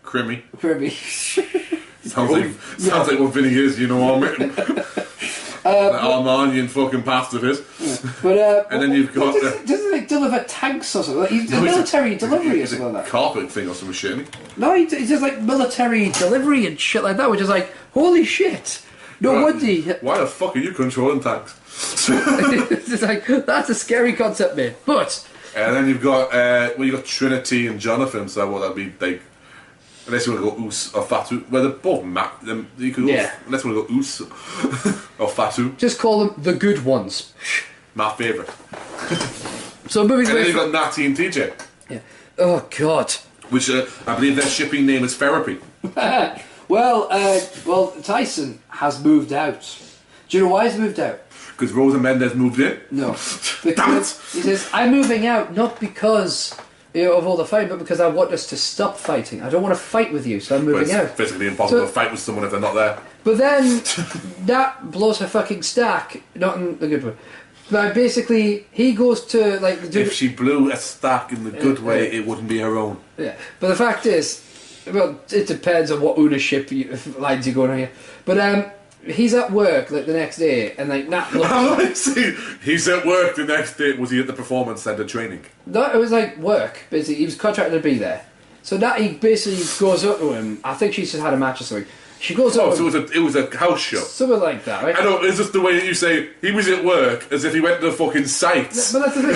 Crimmy. Sounds like what Vinny is, you know what I mean? That Armanian fucking past of his. Yeah. But, and then you've got... doesn't he deliver tanks or something? Like, he's a military delivery or something like that. Carpet thing or some shit, isn't he? No, he does like military delivery and shit like that, which is like, holy shit. No wonder. Why the fuck are you controlling tanks? It's like, that's a scary concept, mate. But... And then you've got, you got Trinity and Jonathan, so what that'd be like... Unless you want to go Us or Fatu. Well, they're both you could go, unless you want to go Us or Fatu. Just call them the good ones. My favourite. So moving and then you've got Natty and TJ. Yeah. Oh, God. Which I believe their shipping name is Therapy. Well, Tyson has moved out. Do you know why he's moved out? Because Rosa Mendez moved in? No. Because he says, I'm moving out not because... of all the fighting, but because I want us to stop fighting. I don't want to fight with you, so I'm moving out. It's physically impossible to fight with someone if they're not there. But then, that blows her fucking stack, not in the good way. But basically, he goes to, like... If she blew a stack in the good way, it wouldn't be her own. Yeah, but the fact is, well, it depends on what ownership lines you're going on here. But, he's at work, like, the next day, and, like, Nat looks... He's at work the next day. Was he at the performance centre training? No, it was, like, work, basically. He was contracted to be there. So Nat, he basically goes up to him. I think she's just had a match or something. She goes up so it was a house show? Something like that, right? I know, it's just the way that you say, he was at work, as if he went to the fucking sites. But that's the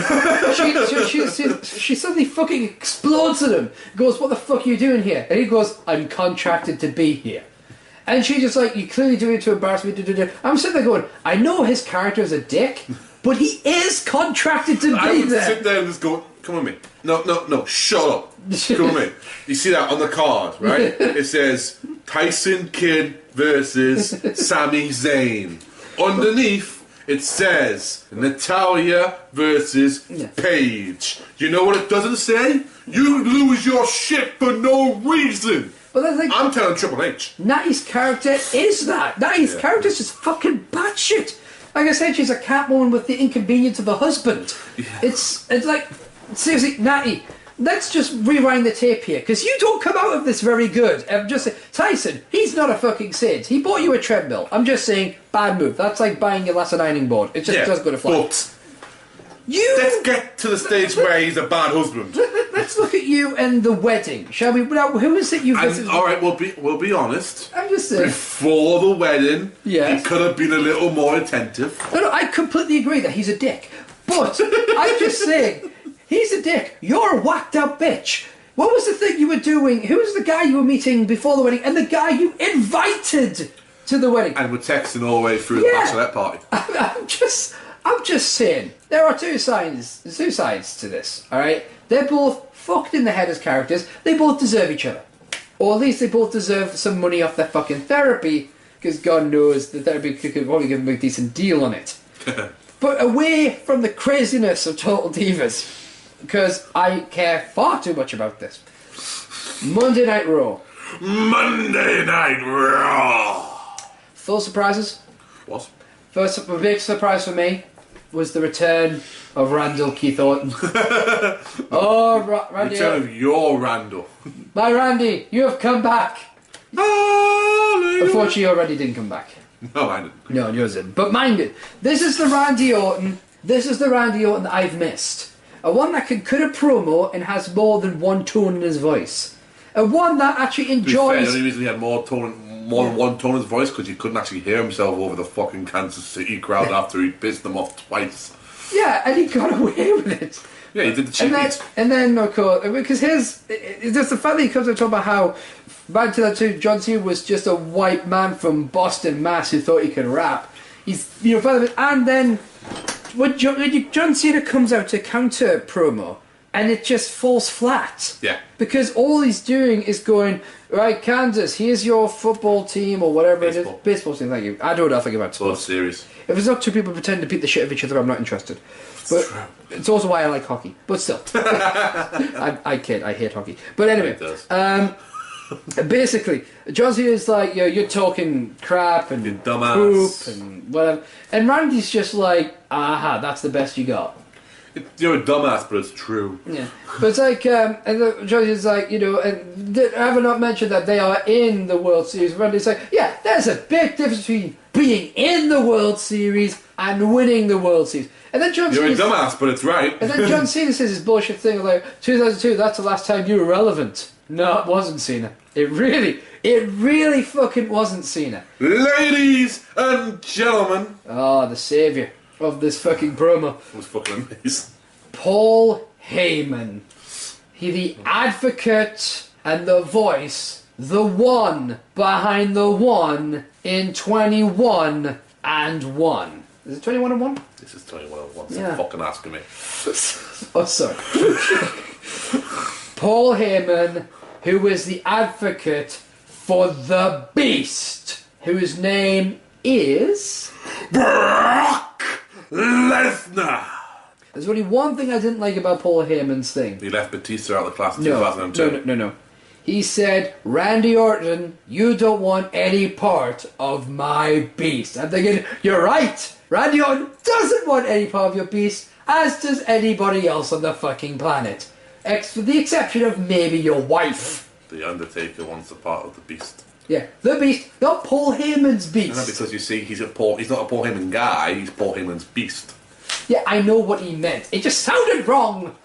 thing. She suddenly fucking explodes at him. Goes, what the fuck are you doing here? And he goes, I'm contracted to be here. And she just like, you clearly doing it to embarrass me. I'm sitting there going, I know his character is a dick, but he is contracted to be there. I would sit there and just go, come with me. No, shut up. Come with me. You see that on the card, right? It says, Tyson Kidd versus Sami Zayn. Underneath, it says, Natalya versus Paige. You know what it doesn't say? You lose your shit for no reason. But like, I'm telling Triple H. Natty's character is that. Natty's character is just fucking batshit. Like I said, she's a Catwoman with the inconvenience of a husband. Yeah. It's like, seriously, Natty, let's just rewind the tape here, because you don't come out of this very good. I'm just saying, Tyson, he's not a fucking saint. He bought you a treadmill. I'm just saying, bad move. That's like buying your last ironing board. It just doesn't go to fly. But let's get to the stage where he's a bad husband. Let's look at you and the wedding, shall we? Now, who is it you visited? All right, we'll be honest. I'm just saying. Before the wedding, he could have been a little more attentive. No, I completely agree that he's a dick. But I'm just saying, he's a dick. You're a whacked out bitch. What was the thing you were doing? Who was the guy you were meeting before the wedding, and the guy you invited to the wedding? And we're texting all the way through the bachelorette party. I'm just saying, there are two sides to this, alright? They're both fucked in the head as characters. They both deserve each other. Or at least they both deserve some money off their fucking therapy, because God knows the therapy could probably give them a decent deal on it. But away from the craziness of Total Divas, because I care far too much about this. Monday Night Raw. Monday Night Raw! Full surprises? What? First big surprise for me was the return of Randall Keith Orton. Randy. Return of your Randall. My Randy, you have come back. Unfortunately, you already didn't come back. No, I didn't. No, yours didn't. But mind it, this is the Randy Orton. This is the Randy Orton that I've missed. A one that can cut a promo and has more than one tone in his voice. A one that actually enjoys... The only reason he had more than one tone in his voice because he couldn't actually hear himself over the fucking Kansas City crowd after he pissed them off twice. Yeah, and he got away with it. Yeah, he did the cheat. And then, of course, because it's just the fact that he comes and talk about how back to that too, John Cena was just a white man from Boston, Mass, who thought he could rap. He's, and then when John Cena comes out to counter promo, and it just falls flat. Yeah. Because all he's doing is going, right, Kansas, here's your football team or whatever it is. Baseball team, thank you. I don't know nothing about sports. Series. If it's not two people pretending to beat the shit out of each other, I'm not interested. But it's also why I like hockey. But still. I kid, I hate hockey. But anyway, basically, John Cena's like, you're talking crap and poop and whatever. And Randy's just like, aha, that's the best you got. You're a dumbass, but it's true. Yeah, but it's like, and the judge is like, and have I not mentioned that they are in the World Series? Randy's like, yeah, there's a big difference between being in the World Series and winning the World Series. And then John You're a dumbass, but it's right. And then John Cena says his bullshit thing like, 2002, that's the last time you were relevant. No, it wasn't Cena. It really fucking wasn't Cena. Ladies and gentlemen. Oh, the saviour of this fucking promo. It was fucking amazing. Paul Heyman. He the advocate and the voice, the one behind the one in 21 and 1. Is it 21 and 1? This is 21 and 1. Yeah. Fucking asking me. Oh, sorry. Paul Heyman, who is the advocate for the Beast, whose name is Brock Lesnar. There's only one thing I didn't like about Paul Heyman's thing. He left Batista out of the class in 2002. No. He said, Randy Orton, you don't want any part of my Beast. I'm thinking, you're right. Randy Orton doesn't want any part of your Beast, as does anybody else on the fucking planet. With the exception of maybe your wife. The Undertaker wants a part of the Beast. Yeah, the Beast, not Paul Heyman's Beast. And because you see, he's not a Paul Heyman guy, he's Paul Heyman's Beast. Yeah, I know what he meant. It just sounded wrong.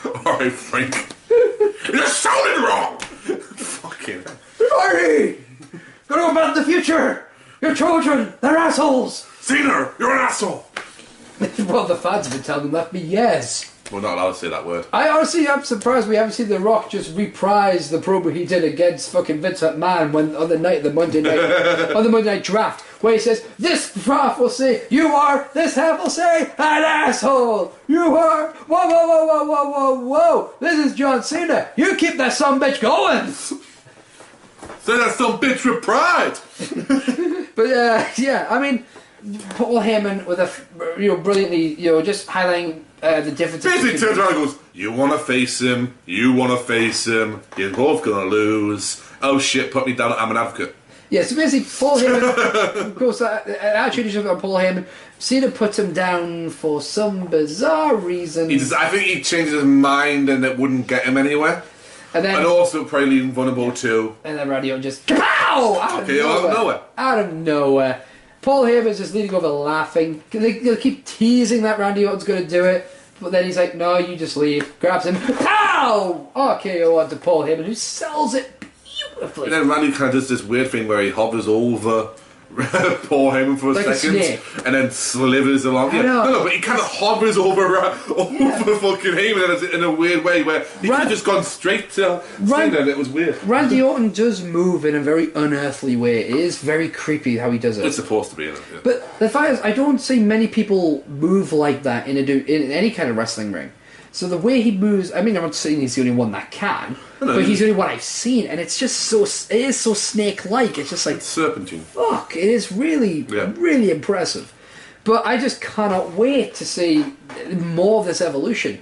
Alright, Frank. It just sounded wrong! Fucking. Sorry! Gotta go back to the future! Your children, they're assholes! Cena, you're an asshole! Well, the fans have been telling them that for years. We're not allowed to say that word. I'm surprised we haven't seen The Rock just reprise the promo he did against fucking Vince McMahon on the night of the Monday night draft, where he says, this half will say you are, this half will say an asshole. You are, whoa. This is John Cena. You keep that sumbitch going. Say that some bitch with pride. But yeah, I mean, Paul Heyman with a brilliantly just highlighting the difference. Basically turns around and goes, you want to face him, you're both gonna lose. Oh shit, put me down, I'm an advocate. Yeah, so basically Paul Heyman, of course, actually on Paul Heyman, Cena put him down for some bizarre reason. I think he changed his mind and it wouldn't get him anywhere. And also probably leave him vulnerable too. And then Randy Orton just, kapow! Out of nowhere. Paul Heyman's just leaning over laughing. They'll keep teasing that Randy Orton's going to do it. But then he's like, no, you just leave. Grabs him. Pow! RKO onto Paul Heyman, who sells it beautifully. And then Randy kind of does this weird thing where he hovers over Paul Heyman for a second. And then slithers along. No, but he kind of hovers over fucking Heyman in a weird way where he could have just gone straight to Cena and it was weird. Randy Orton does move in a very unearthly way. It is very creepy how he does it. It's supposed to be, isn't it? Yeah. But the fact is, I don't see many people move like that in any kind of wrestling ring. So the way he moves, I mean, I'm not saying he's the only one that can, but he's the only one I've seen, and it's just so snake-like. It's just like it's serpentine. Fuck, it is really impressive. But I just cannot wait to see more of this evolution.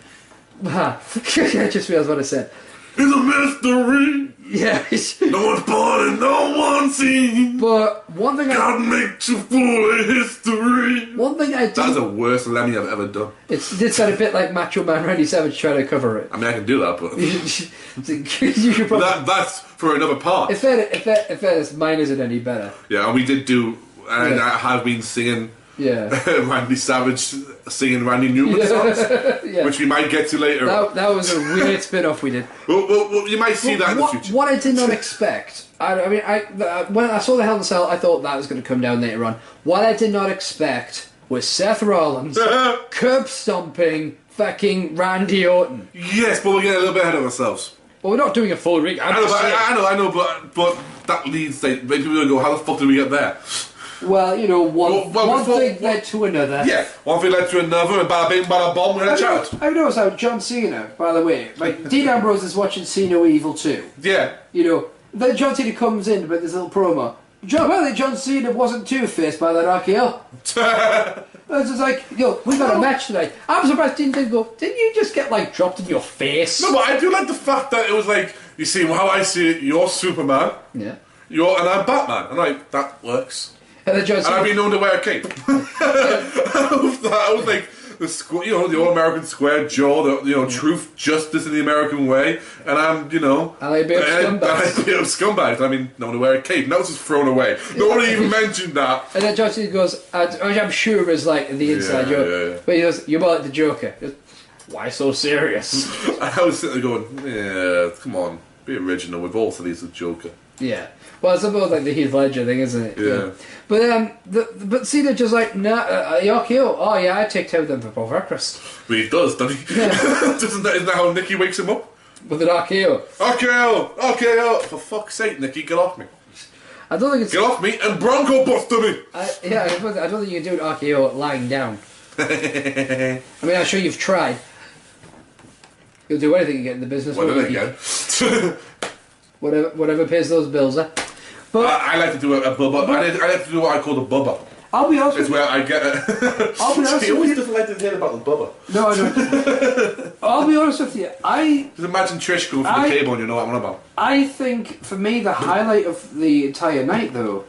I just realised what I said. It's a mystery. Yeah. No one's born and no one's seen. But one thing God makes you full of history. One thing I did... That's the worst Lemmy I've ever done. It did sound a bit like Macho Man Randy Savage trying to cover it. I mean, I can do that, but... you should probably... That's for another part. In fairness, mine isn't any better. Yeah, and we did do... And I have been singing... Yeah. Randy Savage singing Randy Newman songs, which we might get to later. That was a weird spin-off we did. Well, you might see that in the future. What I did not expect, when I saw the Hell in a Cell, I thought that was going to come down later on. What I did not expect was Seth Rollins curb stomping fucking Randy Orton. Yes, but we're getting a little bit ahead of ourselves. Well, we're not doing a full ring. I know, but that leads. Like, maybe we'll go. How the fuck did we get there? Well, you know, one thing led to another. Yeah, one thing led to another, and bada bing, bada bomb, we had a chat. I noticed how John Cena, by the way, like Dean Ambrose is watching See No Evil 2. Yeah. You know, then John Cena comes in with this little promo. Apparently John Cena wasn't two-faced by that RKO. It's just like, yo, we got a match tonight. I'm surprised Dean didn't go, didn't you just get, like, dropped in your face? No, but I do like the fact that it was like, you see, how I see it, you're Superman, Yeah. and I'm Batman. And like, that works. And then John Cena... And I've been known to wear a cape. I was like, the all-American square jaw, truth, justice in the American way, and I'm, And I beat up scumbags. I mean, known to wear a cape. And that was just thrown away. Nobody even mentioned that. And then John Cena goes, which I'm sure is like the inside joke. Yeah. But he goes, you're more like the Joker. He goes, why so serious? I was sitting there going, yeah, come on, be original. We've all said he's the Joker. Yeah. Well, it's about like the Heath Ledger thing, isn't it? Yeah. But Cena just like, nah, RKO. Oh yeah, I take two of them for both breakfast. But he does, doesn't he? Yeah. Isn't that how Nikki wakes him up? With an RKO. RKO! For fuck's sake, Nikki, get off me. I don't think it's... Get off me and Bronco buster me! I don't think you can do an RKO lying down. I mean, I'm sure you've tried. You'll do anything to get in the business. Well, then again. Whatever pays those bills, eh? But I like to do a bubba. I like to do what I call the bubba. I'll be honest It's with you. where I get a... I'll be honest He with always you. doesn't like to hear about the bubba. No, I don't. I'll be honest with you. Just imagine Trish going from the table and you know what I'm on about. I think, for me, the highlight of the entire night, though,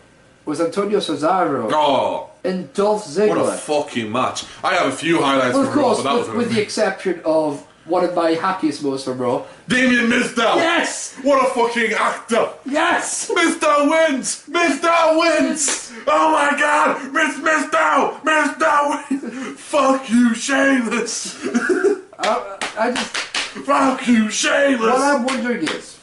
was Antonio Cesaro Oh, and Dolph Ziggler. what a fucking match. I have a few highlights Well, of from Raw, course, but that was with the exception of one of my happiest moments from Raw. Damien Mizdow! Yes! What a fucking actor! Yes! Mizdow wins! Mizdow wins! Oh my god! Mizdow! Mizdow wins! Fuck you, Sheamus! I just... Fuck you, Sheamus! What I'm wondering is,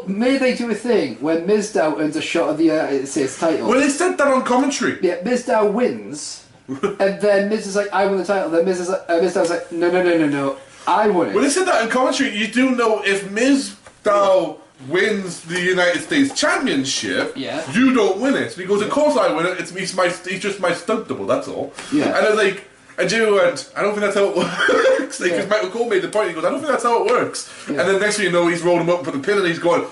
may they do a thing when Mizdow earns a shot of the United States title? Well, they said that on commentary. Yeah, Mizdow wins, and then Miz is like, I won the title. Then Mizdow's like, no, I won it. Well, they said that in commentary. You do know if Mizdow wins the United States Championship, Yeah. you don't win it. And he goes, of course I win it. He's just my stunt double, that's all. Yeah. And I was like, and Jimmy went, I don't think that's how it works. Because Michael Cole made the point. He goes, I don't think that's how it works. Yeah. And then next thing you know, he's rolling him up for the pin and he's going,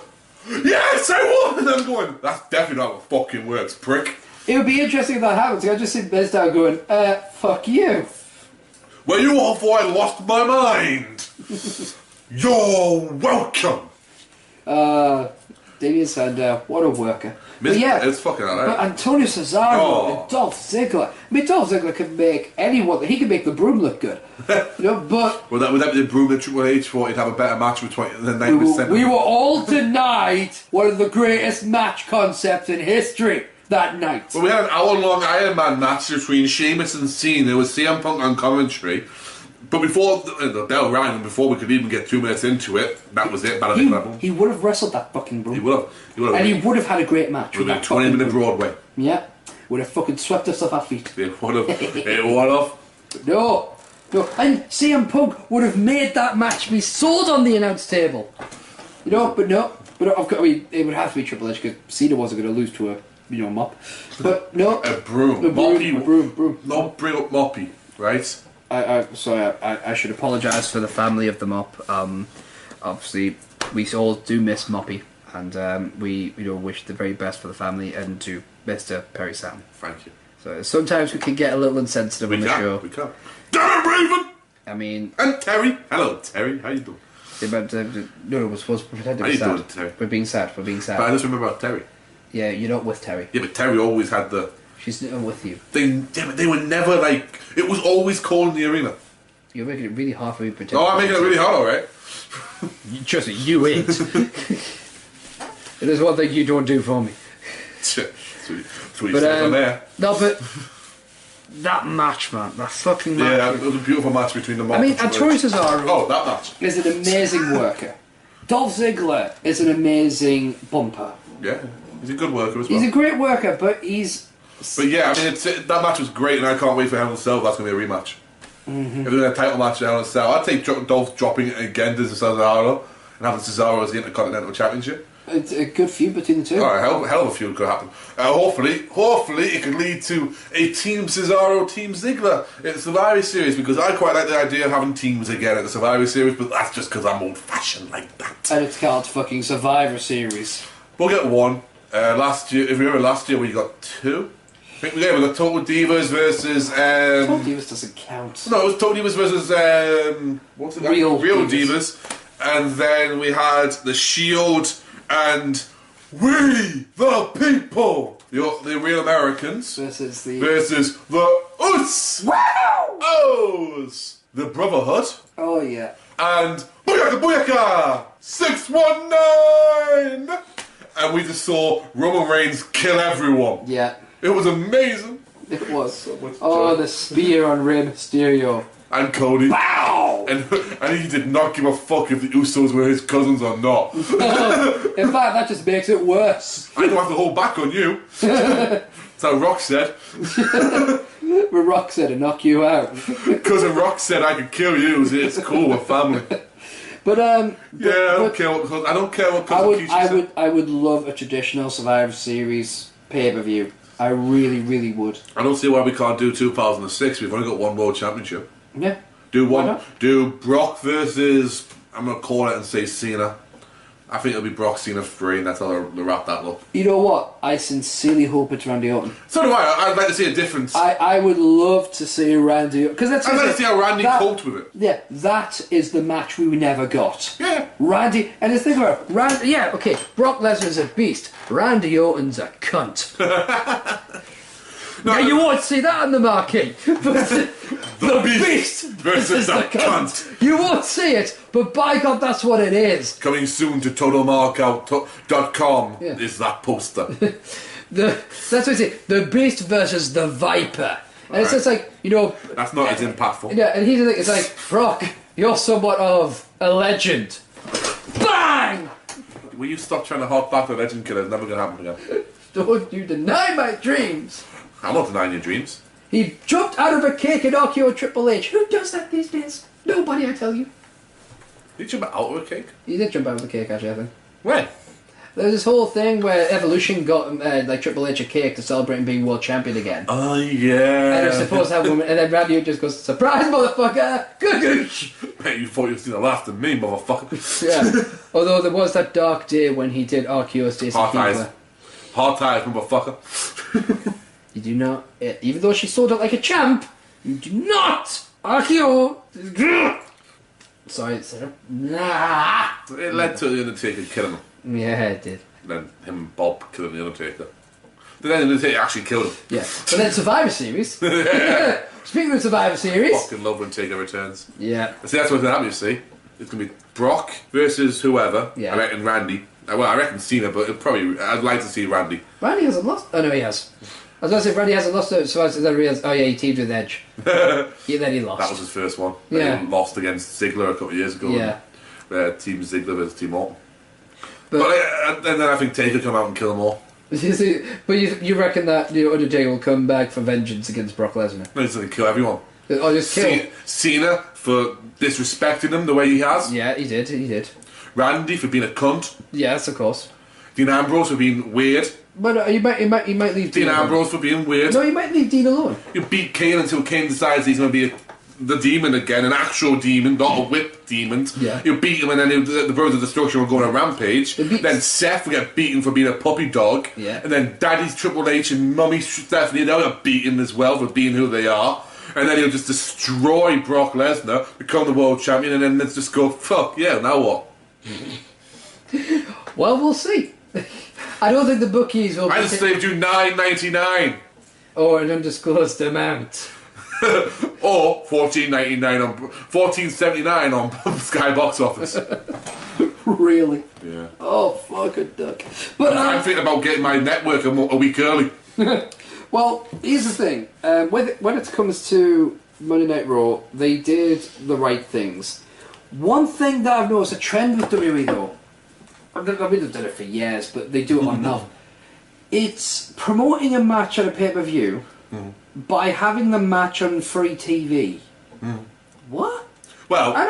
yes, I won! And I'm going, that's definitely not what fucking works, prick. It would be interesting if that happens. I just see Mizdow going, fuck you. Were you off or I lost my mind? You're welcome. Damien Sandow, what a worker. But It's fucking alright. But Antonio Cesaro and Dolph Ziggler. I mean, Dolph Ziggler can make anyone. He can make the Broom look good. But Well, that be the Broom that Triple H thought he'd have a better match with 9%. we were all denied one of the greatest match concepts in history that night. Well, we had an hour-long Iron Man match between Sheamus and Cena. There was CM Punk on commentary. But before the bell rang, and before we could even get 2 minutes into it, that was it. He would have wrestled that fucking Broom. He would have. And he would have had a great match. Would With have that been 20 minute Broom. Broadway. Yeah. Would have fucking swept us off our feet. It would have. It would have. No. And CM Punk would have made that match be sold on the announce table. But of course, it would have to be Triple H because Cena wasn't going to lose to a mop. But no. A broom. A broom. Not bring up Moppy, right? Sorry, I should apologise for the family of the mop. Obviously, we all do miss Moppy, and we wish the very best for the family and to Mr. Perry Saturn. Thank you. So sometimes we can get a little insensitive on the show. We can. Damn it, Raven! I mean... And Terry. Hello, Terry. How you doing? No, we're supposed to pretend to How be you sad. doing, Terry? We're being sad. But I just remember about Terry. Yeah, you're not with Terry. Yeah, but Terry always had the... She's not with you. They were never like... It was always cold in the arena. You're making it really hard for me to pretend. Oh, I'm making it really hard, alright? Trust me, you ain't. There's one thing you don't do for me. Sweet But, on there. No, but... That match, man. That fucking match. Yeah, it was a beautiful match between the Mob I mean, and Triple Antonio H. Cesaro Oh, that match. is an amazing worker. Dolph Ziggler is an amazing bumper. Yeah, he's a good worker as well. He's a great worker, but he's... But yeah, I mean, that match was great, and I can't wait for Hell in a Cell. That's going to be a rematch. If they're doing a title match at Hell in a Cell, I'd take Dolph dropping it again to Cesaro and having Cesaro as the Intercontinental Championship. It's a good feud between the two. Alright, hell of a feud could happen. Hopefully it could lead to a Team Cesaro, Team Ziggler in the Survivor Series, because I quite like the idea of having teams again at the Survivor Series, but that's just because I'm old-fashioned like that. And it's called fucking Survivor Series. We'll get one. Last year, if you remember last year, we got two. I think we got Total Divas versus... Total Divas doesn't count. No, it was Total Divas versus... what's it? Real Divas. And then we had The Shield and We the People, the Real Americans, versus the Us, wow, O's, the Brotherhood, oh yeah, and Booyaka Booyaka 619, and we just saw Roman Reigns kill everyone. Yeah, it was amazing. It was. So much oh, joy. the spear on Rey Mysterio. And Cody. Wow! And he did not give a fuck if the Usos were his cousins or not. In fact, that just makes it worse. I don't have to hold back on you. That's how Rock said. Where Rock said to knock you out. Cousin Rock said I could kill you. It's cool, we're family. But I don't care what cousin Keisha said. I would love a traditional Survivor Series pay-per-view. I really, really would. I don't see why we can't do 2006. We've only got one World Championship. Yeah. Do Why one. not? Do Brock versus. I'm gonna call it and say Cena. I think it'll be Brock Cena 3, and that's how they'll wrap that up. You know what? I sincerely hope it's Randy Orton. So do I. I'd like to see a difference. I would love to see Randy Orton. Because I'd like to see how Randy coped with it. Yeah, that is the match we never got. Yeah. Randy, and the thing about Randy, yeah, okay, Brock Lesnar's a beast. Randy Orton's a cunt. Now you won't see that on the marquee. But the beast versus the cunt. You won't see it, but by God, that's what it is. Coming soon to TotalMarkOut.com is that poster. That's what I say. The beast versus the viper. And it's just like, you know... That's not as impactful. Yeah, and here's the thing, it's like, Brock, you're somewhat of a legend. Bang! Will you stop trying to hop back the legend killer? It's never going to happen again. Don't you deny my dreams. I'm not denying your dreams. He jumped out of a cake and RKO Triple H. Who does that these days? Nobody, I tell you. Did you jump out of a cake? He did jump out of the cake, actually, I think. When? There was this whole thing where Evolution got like Triple H a cake to celebrate him being world champion again. Oh, yeah. And it was supposed to have women, and then Randy just goes, "Surprise, motherfucker! Good." Bet you thought you were going to laugh than me, motherfucker. Yeah. Although there was that dark day when he did RKO Stacey Hard Keibler. ties. Hard ties, motherfucker. You do not, even though she sold it like a champ, you do not RKO. Sorry, sir. Nah. It led to the Undertaker killing him. Yeah, it did. And then him and Bob killing the Undertaker. Then the Undertaker actually killed him. Yeah. But then Survivor Series. Speaking of Survivor Series. Fucking love when Taker returns. Yeah. See, that's what's going to happen, you see. It's going to be Brock versus whoever. Yeah. I reckon Randy. Well, I reckon Cena, but I'd like to see Randy. Randy hasn't lost. Oh, no, he has. I was going to say, Randy hasn't lost it, so I realised, oh yeah, he teamed with Edge. Then he lost. That was his first one. Yeah. He lost against Ziggler a couple of years ago. Yeah. Team Ziggler versus Team Orton. But and then I think Taker come out and kill them all. But you reckon that Undertaker will come back for vengeance against Brock Lesnar? No, he's going to kill everyone. Or just kill? Cena for disrespecting him the way he has. Yeah, he did. Randy for being a cunt. Yes, of course. Dean Ambrose for being weird. But he might leave Dean alone. Ambrose for being weird. No, he might leave Dean alone. You beat Kane until Kane decides he's going to be the demon again, an actual demon, not a whip demon. Yeah. You beat him, and then the Brothers of Destruction will go on a rampage. Then Seth will get beaten for being a puppy dog. Yeah. And then Daddy's Triple H and Mummy Stephanie, they'll get beaten as well for being who they are. And then he'll just destroy Brock Lesnar, become the world champion, and then let's just go, fuck, yeah, now what? Well, we'll see. I don't think the bookies will... I just saved you $9.99. Or an undisclosed amount. Or $14.79 on Sky Box Office. Really? Yeah. Oh, fuck a duck. But I'm thinking about getting my network a week early. Well, here's the thing. When it comes to Monday Night Raw, they did the right things. One thing that I've noticed, a trend with WWE though, I mean they've done it for years, but they do it on now. It's promoting a match on a pay-per-view by having the match on free TV. What? Well, I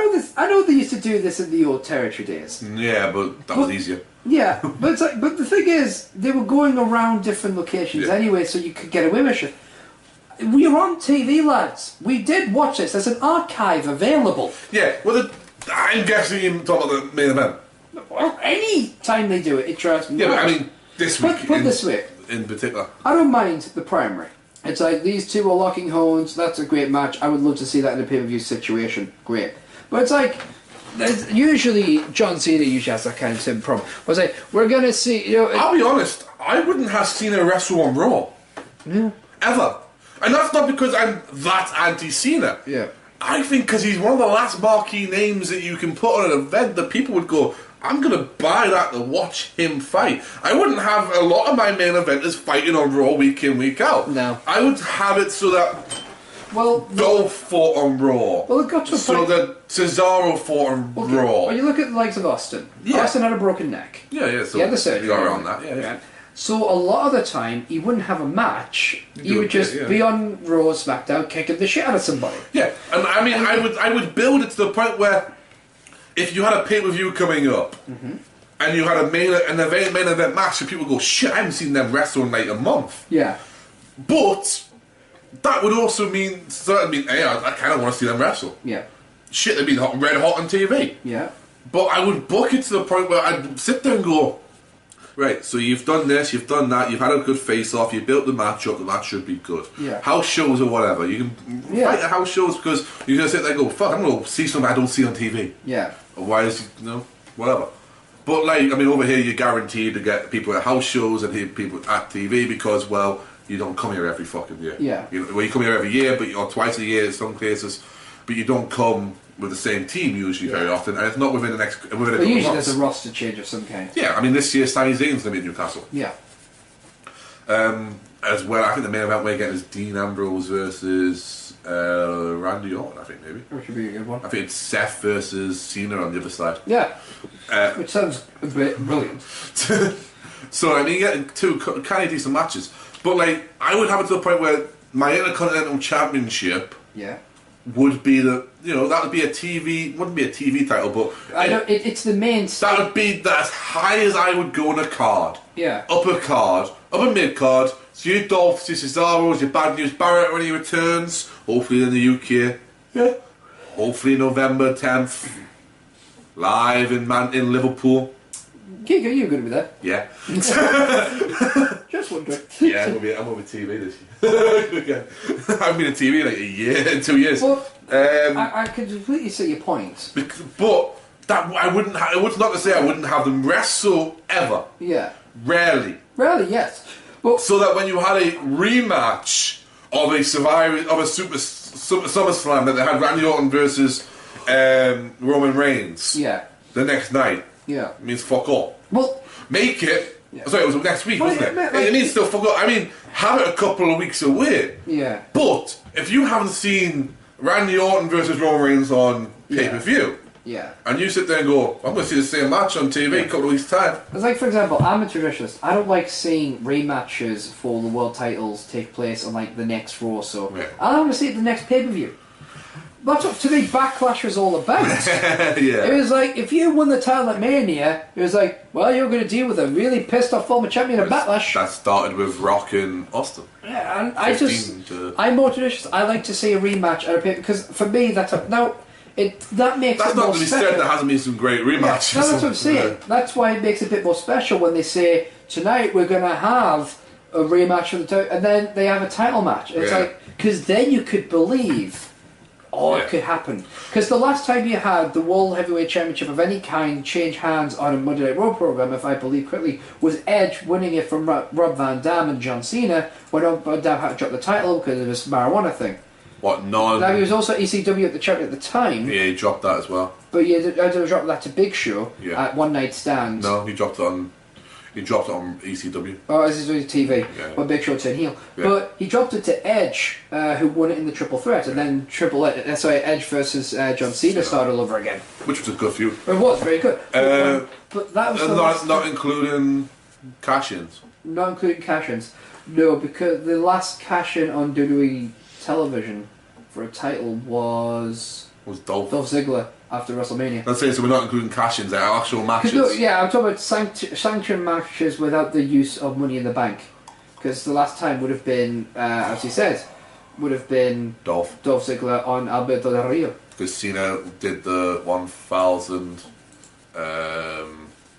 know they used to do this in the old territory days. Yeah, but that was easier. Yeah, but it's like, but the thing is, they were going around different locations anyway, so you could get away with it. We're on TV, lads. We did watch this. There's an archive available. Yeah, well, I'm guessing you're talking about the main event. Well, any time they do it, it drives me Yeah, but nuts. I mean, this week. Put this way. In particular. I don't mind the primary. It's like, these two are locking horns, that's a great match. I would love to see that in a pay-per-view situation. Great. But it's like, usually, John Cena usually has that kind of same problem. It's like, we're going to see, you know... I'll be honest, I wouldn't have Cena wrestle on Raw. Yeah. Ever. And that's not because I'm that anti-Cena. Yeah. I think because he's one of the last marquee names that you can put on an event that people would go, I'm going to buy that to watch him fight. I wouldn't have a lot of my main eventers fighting on Raw week in, week out. No. I would have it so that Dolph fought on Raw. Well, it got to a so point... that Cesaro fought on Raw. Well, you look at the likes of Austin. Yeah. Austin had a broken neck. Yeah, so he had the surgery. you got around that, yeah. So a lot of the time, he wouldn't have a match. He would just be on Raw, SmackDown, kicking the shit out of somebody. Yeah, and I mean, I would build it to the point where if you had a pay-per-view coming up and you had a main event match, and people go, shit, I haven't seen them wrestle in like a month. Yeah. But that would also mean, hey, I kind of want to see them wrestle. Yeah. Shit, they'd be red hot on TV. Yeah. But I would book it to the point where I'd sit there and go, right, so you've done this, you've done that, you've had a good face-off, you built the match up, the match should be good. Yeah. House shows or whatever, you can fight at house shows because you're going to sit there and go, fuck, I'm going to see something I don't see on TV. Yeah. Otherwise, whatever. But like, I mean, over here you're guaranteed to get people at house shows and people at TV because, well, you don't come here every fucking year. Yeah. You come here every year, or twice a year in some cases, but you don't come with the same team usually very often, and it's not within a couple of usually months. there's a roster change of some kind. Yeah, I mean, this year Sami Zayn's going to be in Newcastle. Yeah. As well, I think the main event we're getting is Dean Ambrose versus Randy Orton, I think, maybe. Which would be a good one. I think it's Seth versus Cena on the other side. Yeah. Which sounds a bit brilliant. So, I mean, you're getting two kind of decent matches. But, like, I would have it to the point where my Intercontinental Championship would be that would be a TV, wouldn't be a TV title, but... I know, it's the main... That would be as high as I would go on a card. Yeah. Upper mid-card, so your Dolphs, your Cesaros, your Bad News Barrett when he returns, hopefully in the UK. Yeah. Hopefully November 10th, live in Liverpool. Giga, you're going to be there. Yeah. Just wondering. Yeah, I'm on TV this year. I've been on TV like a year, 2 years. Well, I can completely see your point. But that I wouldn't. It was not to say I wouldn't have them wrestle ever. Yeah. Rarely. Rarely, yes. But so that when you had a rematch of a SummerSlam that they had Randy Orton versus Roman Reigns. Yeah. The next night. Yeah. It means fuck all. Well, make it. Yeah. Sorry, it was next week, wasn't it? It means still fuck all. I mean, have it a couple of weeks away. Yeah. But if you haven't seen Randy Orton versus Roman Reigns on pay-per-view, and you sit there and go, I'm going to see the same match on TV in a couple of weeks' time. It's like, for example, I'm a traditionalist. I don't like seeing rematches for the world titles take place on like the next Raw. So I want to see it the next pay-per-view. That's what, to me, Backlash was all about. It was like, if you won the title at Mania, it was like, well, you're going to deal with a really pissed off former champion at Backlash. That started with Rock and Austin. Yeah, and I'm more traditional. I like to see a rematch at a pay, because for me, that makes it more special. That's not to be said, there hasn't been some great rematches. Yeah, that's what I'm saying. Yeah. That's why it makes it a bit more special when they say, tonight we're going to have a rematch for the title, and then they have a title match. It's like, because then you could believe... it could happen. Because the last time you had the World Heavyweight Championship of any kind change hands on a Monday Night Raw program, if I believe correctly, was Edge winning it from Rob Van Dam and John Cena when Rob Van Dam had to drop the title because of this marijuana thing. What, no? Now, he was also ECW at the champion at the time. Yeah, he dropped that as well. But he had to drop that to Big Show at One Night Stand. No, he dropped it on ECW. Oh, this is on TV. Yeah. When Big Show turned heel. Yeah. But he dropped it to Edge, who won it in the Triple Threat, and then Edge versus John Cena started all over again. Which was a good feud. It was very good. But that was not including cash-ins. Not including cash-ins. No, because the last cash-in on WWE television for a title was Was Dolph. Dolph Ziggler after WrestleMania. Let's say so. We're not including cash-ins. They're actual matches. No, yeah, I'm talking about sanctioned matches without the use of Money in the Bank. Because the last time would have been, as you said, would have been Dolph Ziggler on Alberto Del Rio. Because Cena did the 1,000.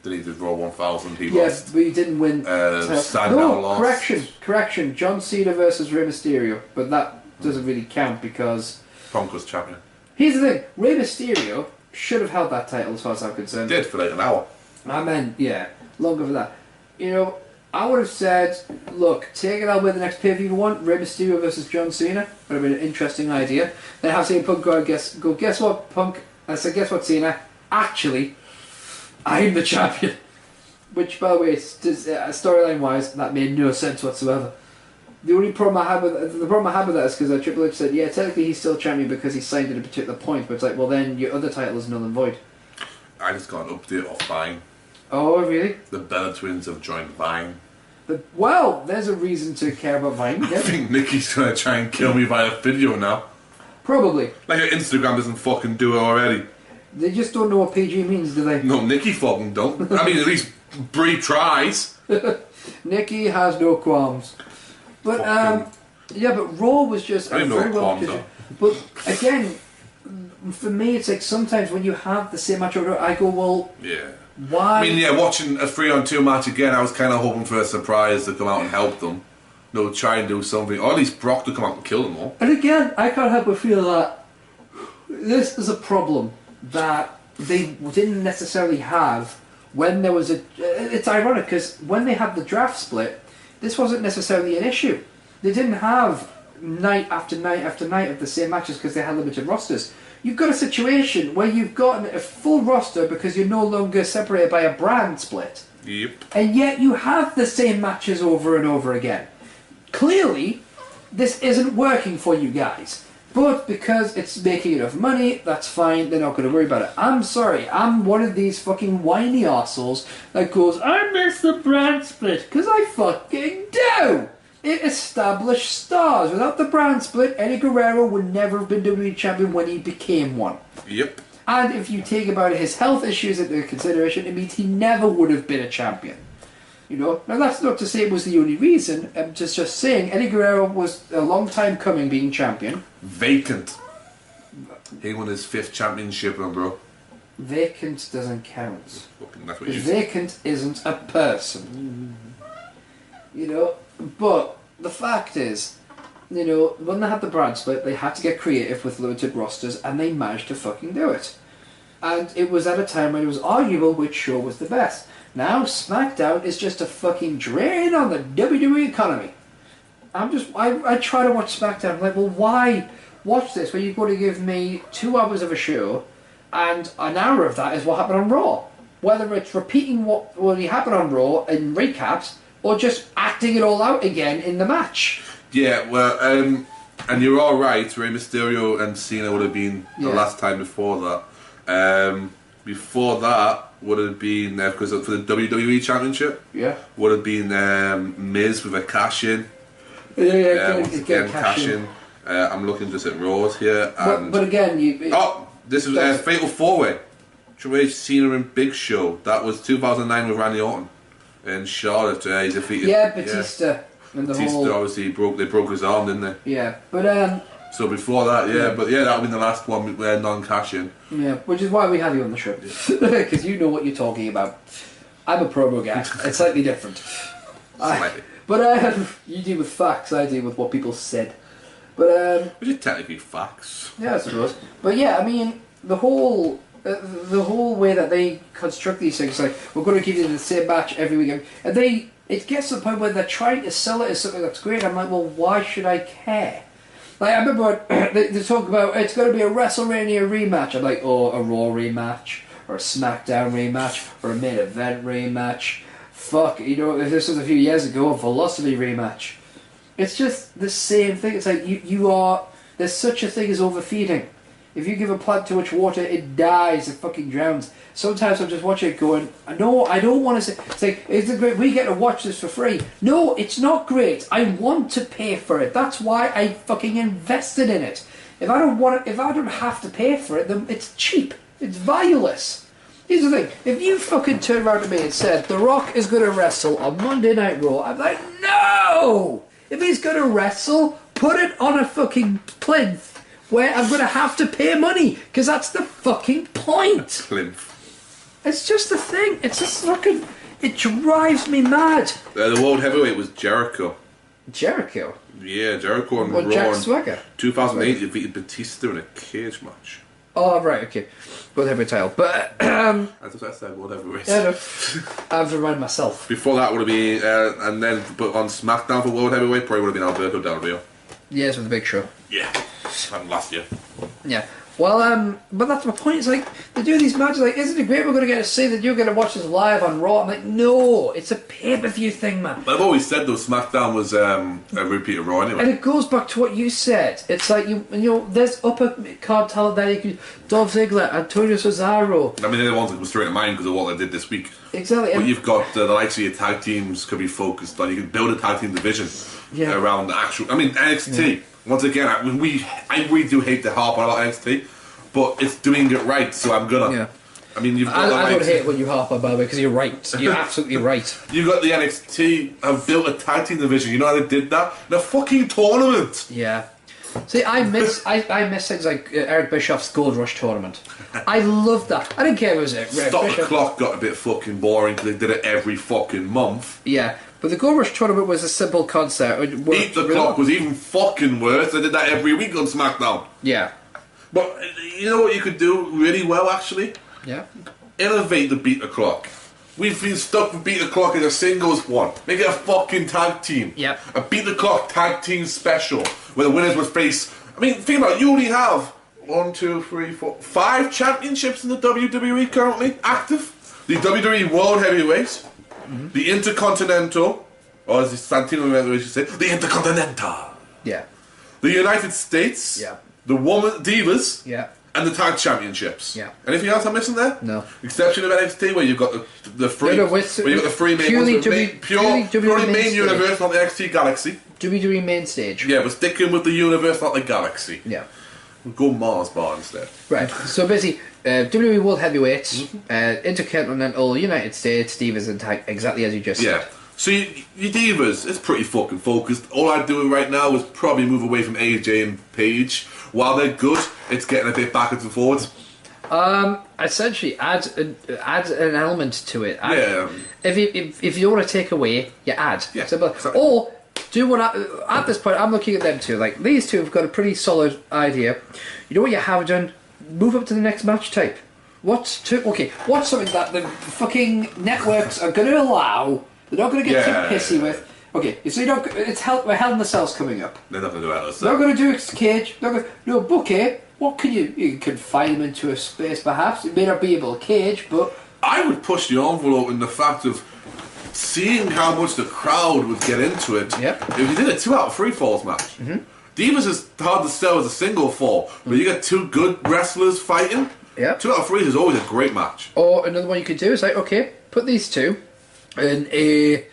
Did he do Raw 1,000? He lost. Yeah, but he didn't win. Sandow lost. Correction. John Cena versus Rey Mysterio, but that doesn't really count because Punk was champion. Here's the thing: Rey Mysterio should have held that title, as far as I'm concerned. Did for like an hour. I meant, yeah, longer for that. You know, I would have said, look, take it out with the next pay-per-view you want. Rey Mysterio versus John Cena would have been an interesting idea. Then have CM Punk go, guess what, Punk? I said, guess what, Cena? Actually, I'm the champion. Which, by the way, storyline-wise, that made no sense whatsoever. The only problem I had with that is because Triple H said, yeah, technically he's still champion because he signed at a particular point, but it's like, well, then your other title is null and void. I just got an update off Vine. Oh, really? The Bella Twins have joined Vine. Well, there's a reason to care about Vine. I think Nikki's going to try and kill me via video now. Probably. Like her Instagram doesn't fucking do it already. They just don't know what PG means, do they? No, Nikki fucking don't. I mean, at least Brie tries. Nikki has no qualms. But, yeah, but Raw was just... I didn't know what qualms are. But, again, for me, it's like sometimes when you have the same match over, I go, well... Yeah. Why? I mean, yeah, watching a 3-on-2 match again, I was kind of hoping for a surprise to come out and help them. No, try and do something. Or at least Brock to come out and kill them all. And again, I can't help but feel that this is a problem that they didn't necessarily have when there was a... It's ironic, because when they had the draft split, this wasn't necessarily an issue. They didn't have night after night after night of the same matches because they had limited rosters. You've got a situation where you've got a full roster because you're no longer separated by a brand split. Yep. And yet you have the same matches over and over again. Clearly, this isn't working for you guys. But because it's making enough money, that's fine, they're not going to worry about it. I'm sorry, I'm one of these fucking whiny arseholes that goes, I miss the brand split, because I fucking do! It established stars. Without the brand split, Eddie Guerrero would never have been WWE champion when he became one. Yep. And if you take about his health issues into consideration, it means he never would have been a champion. You know, now that's not to say it was the only reason. I'm just saying Eddie Guerrero was a long time coming being champion. Vacant. He won his 5th championship, bro. Vacant doesn't count. That's what you Vacant isn't a person. You know, but the fact is, you know, when they had the brand split, they had to get creative with limited rosters, and they managed to fucking do it. And it was at a time when it was arguable which show was the best. Now SmackDown is just a fucking drain on the WWE economy. I try to watch SmackDown. I'm like, well, why watch this when you're going to give me 2 hours of a show, and an hour of that is what happened on Raw? Whether it's repeating what already happened on Raw in recaps, or just acting it all out again in the match. Yeah, well, and you're all right. Rey Mysterio and Cena would have been the last time before that. Before that would have been because for the WWE Championship. Yeah. Would have been Miz with a cash in. Yeah, get cash in. I'm looking just at Raws here. And but again, this is a Fatal 4-Way. Triple H, Cena, and Big Show. That was 2009 with Randy Orton and Charlotte. He defeated. Yeah, Batista. Yeah. And Batista obviously they broke his arm, didn't they? Yeah, but so before that, but that would have been the last one with non-cash in. Yeah, which is why we have you on the show, because you know what you're talking about. I'm a promo guy. It's slightly different. Slightly. But you deal with facts. I deal with what people said. But which is technically facts. Yeah, I suppose. But yeah, I mean the whole way that they construct these things, like we're going to give you the same match every week, and it gets to the point where they're trying to sell it as something that's great. I'm like, well, why should I care? Like, I remember they talk about it's going to be a WrestleMania rematch. I'm like, oh, a Raw rematch, or a SmackDown rematch, or a main event rematch. Fuck, you know, if this was a few years ago, a Velocity rematch. It's just the same thing. It's like, there's such a thing as overfeeding. If you give a plant too much water, it dies, it fucking drowns. Sometimes I'm just watching it going, no, I don't want to say, it's like, it's great, we get to watch this for free. No, it's not great. I want to pay for it. That's why I fucking invested in it. If I don't want it, if I don't have to pay for it, then it's cheap. It's valueless. Here's the thing: if you fucking turned around to me and said The Rock is going to wrestle on Monday Night Raw, I'm like, no. If he's going to wrestle, put it on a fucking plinth where I'm going to have to pay money, because that's the fucking point. Plinth. It's just the thing. It's just fucking. It drives me mad. The World Heavyweight was Jericho. Jericho? Yeah, Jericho and Raw. Jack Swagger? 2008, he defeated Batista in a cage match. Oh, right, okay. World Heavyweight title. But, That's what I said, World Heavyweight. yeah, no. I have to remind myself. Before that would have been, and then but on SmackDown for World Heavyweight, probably would have been Alberto Del Rio. Yes, with the Big Show. Yeah, and last year. Yeah. Well, but that's my point. It's like, they do these matches, like, isn't it great we're going to get to say that you're going to watch this live on Raw? I'm like, no, it's a pay-per-view thing, man. But I've always said, though, SmackDown was a repeat of Raw anyway. And it goes back to what you said. It's like, you know, there's upper card talent there. You could, Dolph Ziggler, Antonio Cesaro. I mean, they're the ones that come straight to mind because of what they did this week. Exactly. But you've got the likes of your tag teams could be focused on. You can build a tag team division around the actual. I mean, NXT. Yeah. Once again, I really do hate to harp on about NXT, but it's doing it right, so I'm gonna. Yeah. I mean, you've got. I don't hate when you harp on, by the way, because you're right. You're absolutely right. You've got the NXT have built a tag team division. You know how they did that in a fucking tournament. Yeah. See, I miss things like Eric Bischoff's Gold Rush tournament. I loved that. I didn't care if it was Eric Stop Bischoff. the Clock got a bit fucking boring because they did it every fucking month. Yeah. But the Gold Rush tournament was a simple concept. Beat the Clock was even fucking worse. They did that every week on SmackDown. Yeah. But you know what you could do really well, actually? Yeah. Innovate the Beat the Clock. We've been stuck with Beat the Clock as a singles one. Make it a fucking tag team. Yep. A Beat the Clock tag team special where the winners would face. I mean, think about it. You only have 1, 2, 3, 4, 5 championships in the WWE currently active. The WWE World Heavyweight. Mm-hmm. The Intercontinental, or as Santino used to say, the Intercontinental. Yeah. The United States. Yeah. The Woman Divas. Yeah. And the Tag Championships. Yeah. Anything else I'm missing there? No. Exception of NXT, where you've got the free, where you've got the free main purely main main universe, not the NXT Galaxy. WWE main stage. Yeah, we're sticking with the universe, not the Galaxy. Yeah. We'll go Mars bar instead. Right. So basically, WWE World Heavyweight, Intercontinental, United States, Divas and Tag, exactly as you just said. Yeah. So your Divas, it's pretty fucking focused. All I'd do right now is probably move away from AJ and Paige. While they're good, it's getting a bit backwards and forwards. Essentially, add an element to it. Yeah. If you want to take away, you add. Yeah. Simple. Or do what at this point I'm looking at them two. Like, these two have got a pretty solid idea. You know what you have done? Move up to the next match type. What's something that the fucking networks are going to allow? They're not going to get too pissy with. Okay, so you don't. It's Hell in the Cell's coming up. They're not going to do Hell in the Cell. They're not going to do Cage. No, book it. What can you confine them into a space? Perhaps it may not be able to cage, but I would push the envelope in the fact of seeing how much the crowd would get into it. Yep. If you did a 2 out of 3 falls match, Divas is hard to sell as a single fall, but you get 2 good wrestlers fighting. Yeah. 2 out of 3 is always a great match. Or another one you could do is like, okay, put these two in a.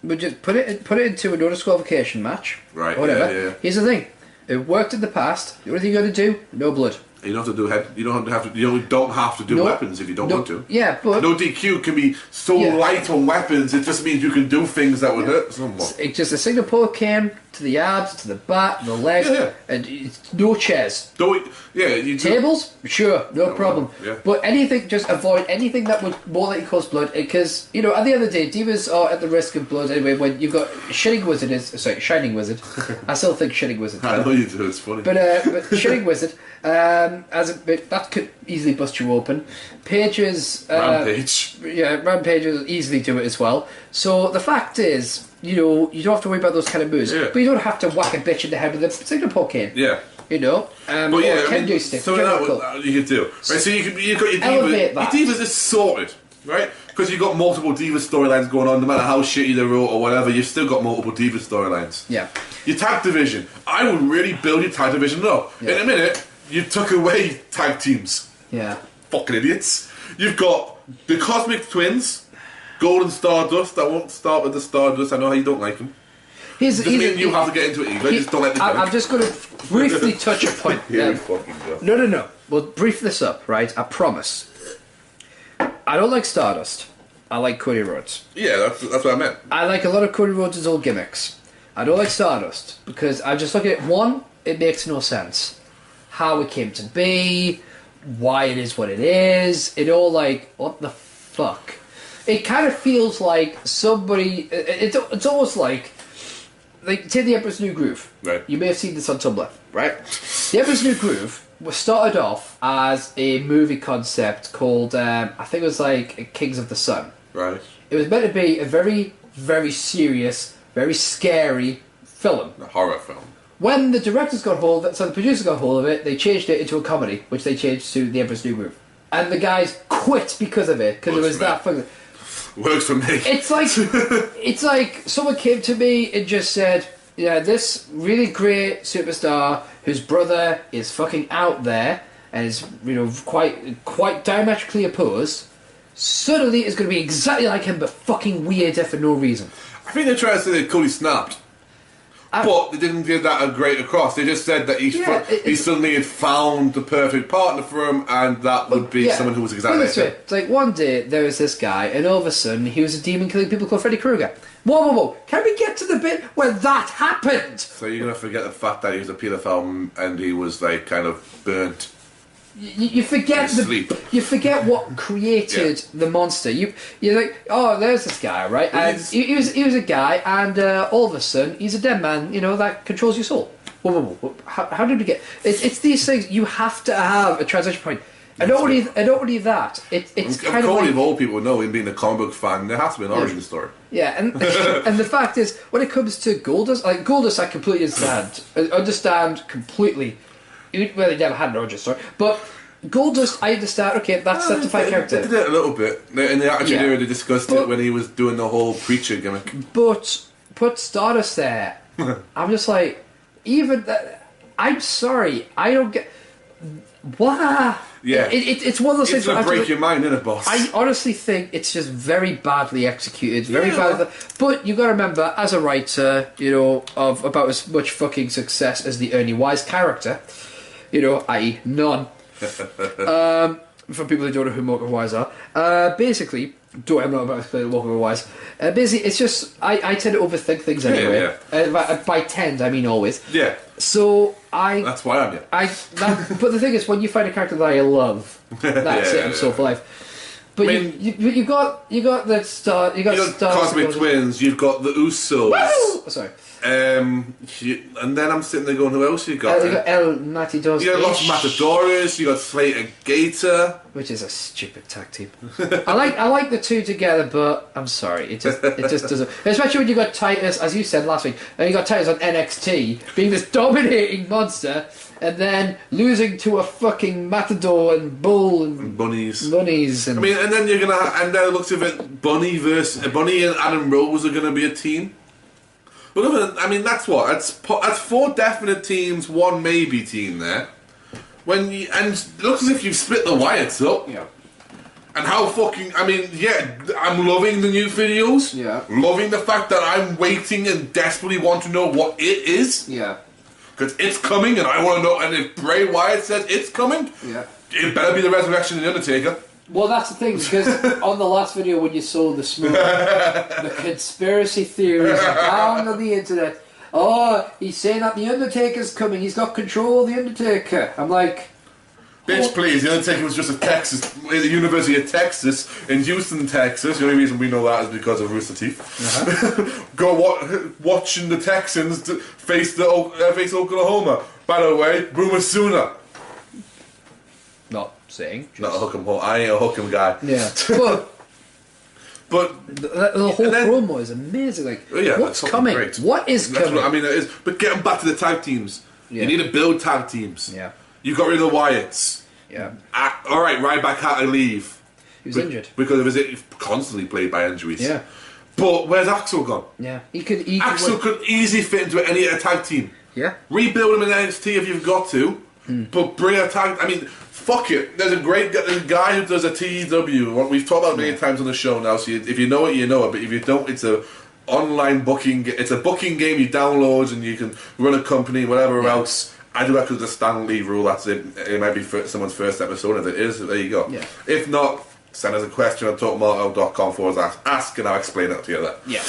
But just put it into a no disqualification match, right? Or whatever. Yeah. Here's the thing: it worked in the past. The only thing you got to do, no blood. You don't have to do You don't have to do weapons if you don't want to. Yeah, but no DQ can be so light on weapons. It just means you can do things that would hurt someone. It's just a single pull cam to the abs, to the back, the legs, and it's no chairs. Tables? Sure, no problem. Yeah. But anything, just avoid anything that would more likely cause blood, because at the end of the day, Divas are at the risk of blood anyway. When you've got Shining Wizard. I still think Shining Wizard. I know you do. It's funny. But Shining Wizard. That could easily bust you open. Paige's Rampage. Rampage will easily do it as well. So the fact is, you don't have to worry about those kind of moves. Yeah. But you don't have to whack a bitch in the head with a signal pull cane. Yeah. But yeah, stick. So that you could do. Right, so you've got your Elevate Divas. that. Your Divas is sorted, right? Because you've got multiple Divas storylines going on. No matter how shitty they wrote or whatever, you've still got multiple Divas storylines. Yeah. Your tag division. I would really build your tag division up. Yeah. In a minute, you took away tag teams. Yeah. Fucking idiots. You've got the Cosmic Twins, Golden Stardust. I won't start with the Stardust. I know how you don't like them. Doesn't mean you have to get into it either. Just don't let me I'm just going to briefly touch a point. Yeah, fucking go. No. We'll brief this up, right? I promise. I don't like Stardust. I like Cody Rhodes. Yeah, that's what I meant. I like a lot of Cody Rhodes' old gimmicks. I don't like Stardust because I just look at it. One, it makes no sense. How it came to be, why it is what it is. It all like, what the fuck? It kind of feels like somebody. It's almost like take the Emperor's New Groove. Right. You may have seen this on Tumblr, right? The Emperor's New Groove was started off as a movie concept called I think it was like Kings of the Sun. Right. It was meant to be a very, very serious, very scary film. A horror film. When the directors got hold of it, so the producers got hold of it, they changed it into a comedy, which they changed to The Emperor's New Groove. And the guys quit because of it, because it was that fucking... Works for me. It's like someone came to me and just said, yeah, this really great superstar whose brother is fucking out there and is, quite diametrically opposed, suddenly is going to be exactly like him but fucking weirder for no reason. I think they're trying to say that Cody snapped. But they didn't give that a great across. They just said that he suddenly had found the perfect partner for him, and that would be someone who was exactly like him. It's like one day there was this guy, and all of a sudden he was a demon killing people called Freddy Krueger. Whoa! Can we get to the bit where that happened? So you're gonna forget the fact that he was a paedophile and he was like kind of burnt. You forget you forget what created the monster. You're like, oh, there's this guy, right? And he was a guy, and all of a sudden he's a dead man. That controls your soul. Whoa. How did we get? It's these things. You have to have a transition point. And not only that, it's kind of like, of all people know him being a comic book fan. There has to be an origin story. Yeah, and and the fact is, when it comes to Goldust, I completely understand completely. Well, he never had an origin story, but Goldust, I understand. Okay, that's a defined character. They did it a little bit in the Attitude Era. They discussed it when he was doing the whole preacher gimmick. But put Stardust there. I'm just like, even that. I'm sorry, I don't get what. Yeah, it's one of those things. It's gonna break your mind, isn't it, boss? I honestly think it's just very badly executed, very badly. But you got to remember, as a writer, of about as much fucking success as the Ernie Wise character, i.e., none. For people who don't know who Mocha Wise are, basically, I'm not about to explain Mocha Wise. Basically, it's just I tend to overthink things anyway. By tend, I mean always. Yeah. So that's why I'm here. But the thing is, when you find a character that I love, that's it. I'm so for life. But you got the star. You got Cosmic Twins. You've got the Usos. Woo! Sorry. And then I'm sitting there going, who else you got? You got El Matadors. You got Los Matadores. You got Slater Gator, which is a stupid tag team. I like the two together, but I'm sorry, it just doesn't. Especially when you got Titus, as you said last week, and you got Titus on NXT being this dominating monster, and then losing to a fucking Matador and Bull and Bunnies. And then you're gonna and then it looks of it, Bunny and Adam Rose are gonna be a team. But that's what that's 4 definite teams, 1 maybe team there. And it looks as if you've split the Wyatts up. Yeah. And how fucking I'm loving the new videos. Yeah. Loving the fact that I'm waiting and desperately want to know what it is. Yeah. Because it's coming, and I want to know. And if Bray Wyatt says it's coming, it better be the resurrection of the Undertaker. Well, that's the thing, because on the last video when you saw the smoke, the conspiracy theories are down on the internet. Oh, he's saying that the Undertaker's coming, he's got control of the Undertaker. I'm like... Bitch, please, the Undertaker was just at the University of Texas, in Houston, Texas. The only reason we know that is because of Rooster Teeth. Watching the Texans face Oklahoma. By the way, Boomer Sooner. Not saying. Not a hook'em hole. I ain't a hook'em guy. Yeah. But the whole promo is amazing. Like, what's coming? Great. What is coming? What, it is. But getting back to the tag teams. Yeah. You need to build tag teams. Yeah. You got rid of the Wyatts. Yeah. Alright, Ryback had to leave. He was injured. Because of his constantly played by injuries. Yeah. But where's Axel gone? Yeah. Axel could easily fit into any tag team. Yeah. Rebuild him in NXT if you've got to. But bring a tag... fuck it. There's a guy who does a TEW. We've talked about it many times on the show now, so if you know it, you know it. But if you don't, it's a online booking. It's a booking game you download and you can run a company, whatever else. I do that because of the Stan Lee rule. That's it. It might be someone's first episode. If it is, there you go. Yeah. If not, send us a question on TotalMarkOut.com/ask and I'll explain it to you there. Yeah.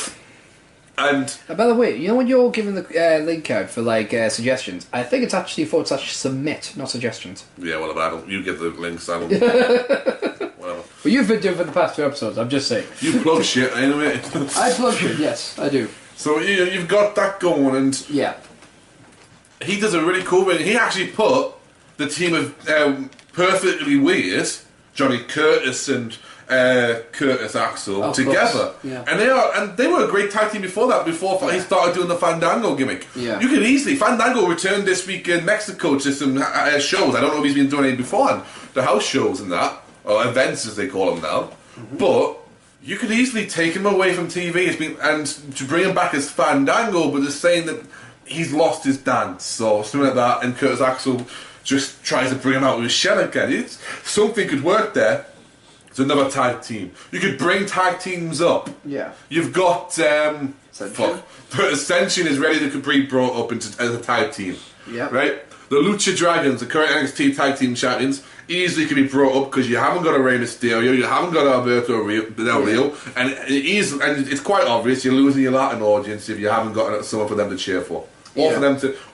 And by the way, you know when you're giving the link out for like suggestions, I think it's actually /submit, not suggestions. yeah, well, I don't. You give the links. I don't. Whatever. Well, you've been doing for the past 2 episodes. I'm just saying. You plug shit anyway. I plug shit. Yes, I do. So you've got that going, and Yeah. he does a really cool thing. He actually put the team of Perfectly Weird, Johnny Curtis and Curtis Axel, Of together, course, yeah. and they were a great tag team before that. Before he started doing the Fandango gimmick, Yeah. you could easily Fandango returned this week in Mexico to some shows. I don't know if he's been doing any beforehand, the house shows and that, or events as they call them now, but. You could easily take him away from TV and to bring him back as Fandango, but they're saying that he's lost his dance or something like that, and Curtis Axel just tries to bring him out with his shell again. Something could work there. It's another tag team. You could bring tag teams up. Yeah. You've got Ascension is ready to be brought up as a tag team. Yeah. Right? The Lucha Dragons, the current NXT tag team champions, easily can be brought up because you haven't got a Rey Mysterio, you haven't got Alberto Del Rio, and it's quite obvious you're losing your Latin audience if you haven't got someone for them to cheer for.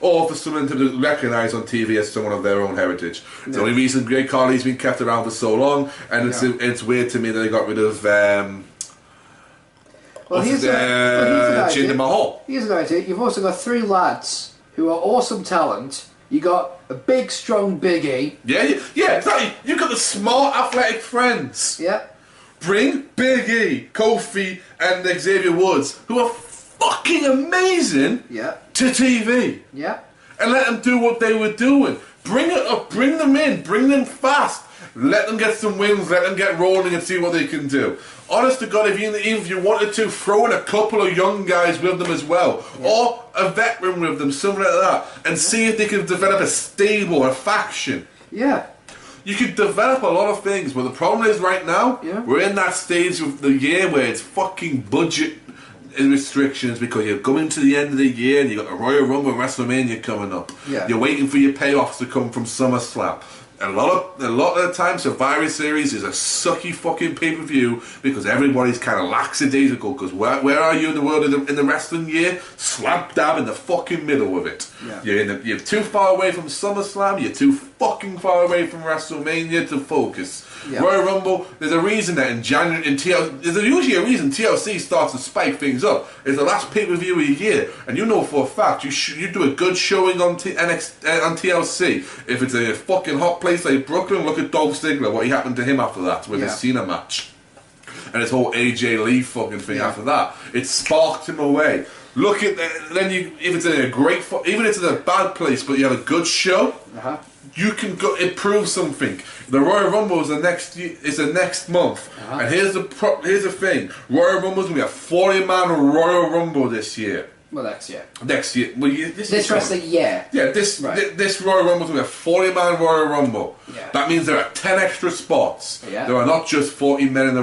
Or for someone to recognise on TV as someone of their own heritage. It's the only reason Great Khali's been kept around for so long, and it's weird to me that they got rid of Jinder Mahal. Here's an idea. You've also got 3 lads who are awesome talent. You got a big, strong Big E. Yeah, exactly. You've got the smart, athletic friends. Yeah. Bring Big E, Kofi, and Xavier Woods, who are fucking amazing, to TV. Yeah. And let them do what they were doing. Bring it up, bring them in, bring them fast. Let them get some wins, let them get rolling and see what they can do. Honest to God, even if you wanted to, throw in a couple of young guys with them as well. Or a veteran with them, something like that. And see if they can develop a stable, a faction. Yeah. You could develop a lot of things, but the problem is right now, we're in that stage of the year where it's fucking budget restrictions because you're coming to the end of the year and you've got the Royal Rumble and WrestleMania coming up. Yeah. You're waiting for your payoffs to come from SummerSlam. A lot of the time, Survivor Series is a sucky fucking pay-per-view because everybody's kind of lackadaisical. Because where are you in the world in the wrestling year? Slap dab in the fucking middle of it. Yeah. You're too far away from SummerSlam. You're too fucking far away from WrestleMania to focus. Yeah. Royal Rumble. There's a reason that in January there's usually a reason TLC starts to spike things up. It's the last pay-per-view of the year, and you know for a fact you do a good showing on TLC. If it's a fucking hot place like Brooklyn, look at Dolph Ziggler, what happened to him after that with his Cena match. And his whole AJ Lee fucking thing after that. It sparked him away. Look at if it's in a great, even if it's in a bad place, but you have a good show, you can go improve something. The Royal Rumble is the next month, and here's the thing: Royal Rumble's gonna be a 40-man Royal Rumble this year. Well, next year. Next year. Well, this wrestling year. Yeah, this Royal Rumble's gonna be a 40-man Royal Rumble. Yeah. That means there are 10 extra spots. Yeah. There are not just 40 men in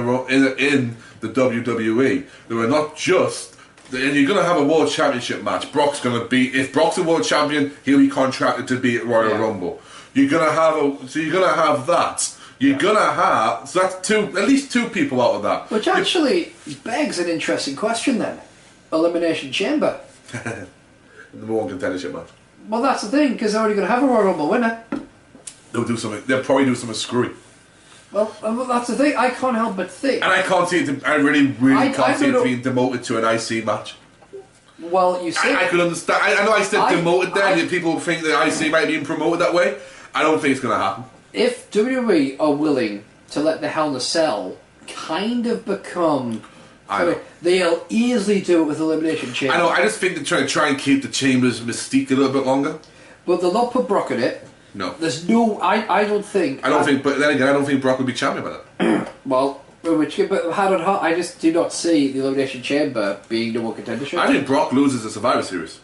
the WWE. There are not just. And you're going to have a World Championship match. If Brock's a World Champion, he'll be contracted to be at Royal Rumble. You're going to have that. You're going to have, so that's at least 2 people out of that. Which actually begs an interesting question then. Elimination Chamber. The number 1 contendership match. Well, that's the thing, because they're already going to have a Royal Rumble winner. They'll probably do something screwy. Well, that's the thing. I can't help but think. And I can't see it. I really can't see it being demoted to an IC match. Well, you see, I could understand. I know I said demoted there. People think that IC might be being promoted that way. I don't think it's going to happen. If WWE are willing to let the Hell in a Cell kind of become, they'll easily do it with Elimination Chamber. I know. I just think they're trying to try and keep the Chamber's mystique a little bit longer. But they'll not put Brock in it. No. There's no. I don't think. But then again, I don't think Brock would be champion by that. Well, but hand on heart, I just do not see the Elimination Chamber being the one contendership. I think Brock loses the Survivor Series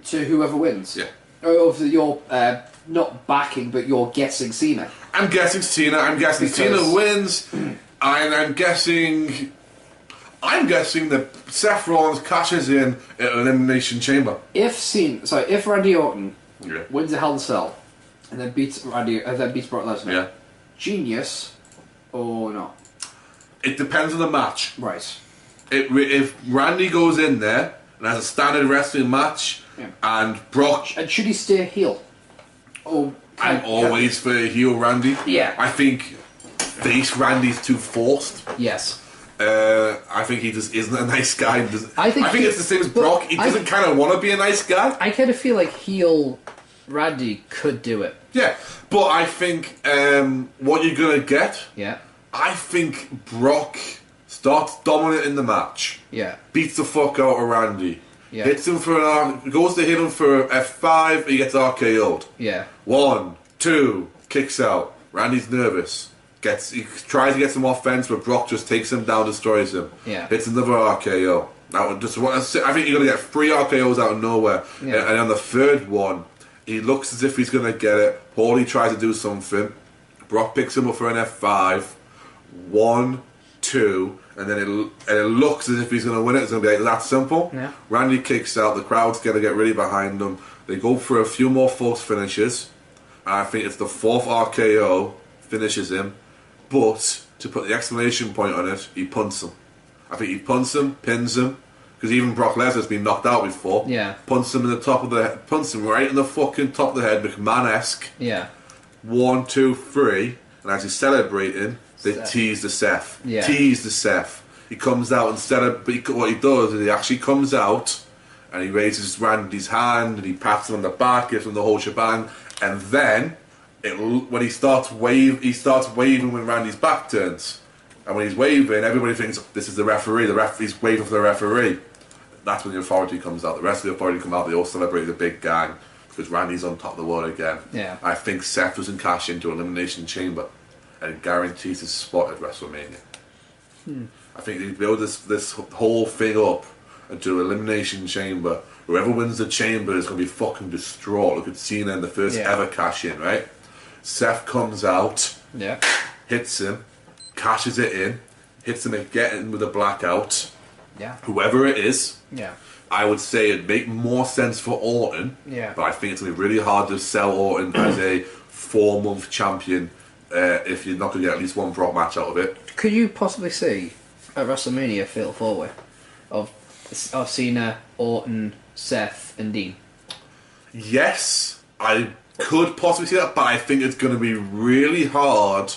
to whoever wins. Yeah. Or you're not backing, but you're guessing Cena. I'm guessing Cena. Cena wins. And I'm guessing. I'm guessing that Seth Rollins cashes in at Elimination Chamber. If Randy Orton Yeah. wins a Hell in a Cell and then beats Brock Lesnar, Yeah. genius or not? It depends on the match. Right. If Randy goes in there and has a standard wrestling match, and Brock... And should he stay heel? I'm always for heel Randy. Yeah. I think face Randy's too forced. Yes. I think he just isn't a nice guy. I think it's the same as Brock. He doesn't kind of want to be a nice guy. I kind of feel like heel Randy could do it. Yeah, but I think what you're going to get... Yeah. I think Brock starts dominating the match. Yeah. Beats the fuck out of Randy. Yeah. Hits him goes to hit him for F5, he gets RKO'd. Yeah. 1, 2, kicks out. Randy's nervous. He tries to get some offense, but Brock just takes him down, destroys him. Yeah. Hits another RKO. I think you're going to get 3 RKOs out of nowhere. Yeah. And on the third one, he looks as if he's going to get it. Paulie tries to do something. Brock picks him up for an F5. 1, 2, and then it looks as if he's going to win it. It's going to be like that simple. Yeah. Randy kicks out. The crowd's going to get really behind them. They go for a few more false finishes. And I think it's the 4th RKO finishes him. But to put the exclamation point on it, he punts him. I think he punts him, pins him, because even Brock Lesnar's been knocked out before. Yeah. Punts him in the top of the head, punts him right in the fucking top of the head, McMahon-esque. Yeah. 1, 2, 3, and as he's celebrating, they tease the Seth. Yeah. Tease the Seth. He comes out what he does is he actually comes out and he raises Randy's hand and he pats him on the back, gives him the whole shebang, and then when he starts waving when Randy's back turns, and when he's waving, everybody thinks this is the referee. He's waving for the referee. That's when the authority comes out. The rest of the authority come out. They all celebrate the big gang because Randy's on top of the world again. Yeah. I think Seth doesn't cash into Elimination Chamber and guarantees his spot at WrestleMania. I think they build this whole thing up into Elimination Chamber. Whoever wins the chamber is going to be fucking distraught. Look at Cena in the first ever cash in, right? Seth comes out, hits him, cashes it in, hits him again with a blackout. Yeah. Whoever it is, Yeah. I would say it'd make more sense for Orton. Yeah. But I think it's going to be really hard to sell Orton as a 4-month champion if you're not going to get at least one Brock match out of it. Could you possibly see a WrestleMania fatal 4-way of Cena, Orton, Seth, and Dean? Yes, I could possibly see that, but I think it's going to be really hard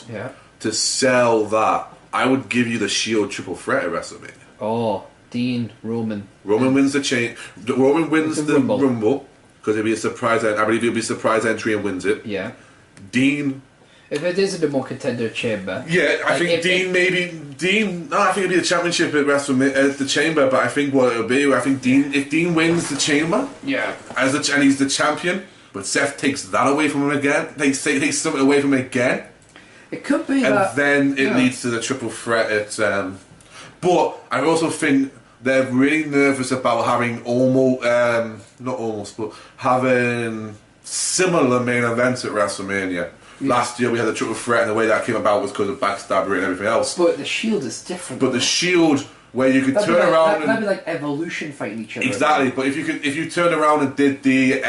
to sell that. I would give you the Shield triple threat at WrestleMania. Oh, Dean, Roman. Roman wins the chain. Roman wins the Rumble because it'll be a surprise. I believe it'll be a surprise entry and wins it. Yeah. Dean. If it is a more contender chamber. Yeah, I think Dean. No, I think it'll be the championship at WrestleMania, at the chamber. But I think what it'll be, I think if Dean wins the chamber, and he's the champion, but Seth takes that away from him again, takes something away from him again. It could be, and then it leads to the triple threat at. But I also think they're really nervous about having having similar main events at WrestleMania. Last year we had the triple threat, and the way that came about was because of backstabbery and everything else. But the Shield is different. But the Shield, where you could turn around, that'd be like Evolution fighting each other. Exactly. But if you turn around and did the,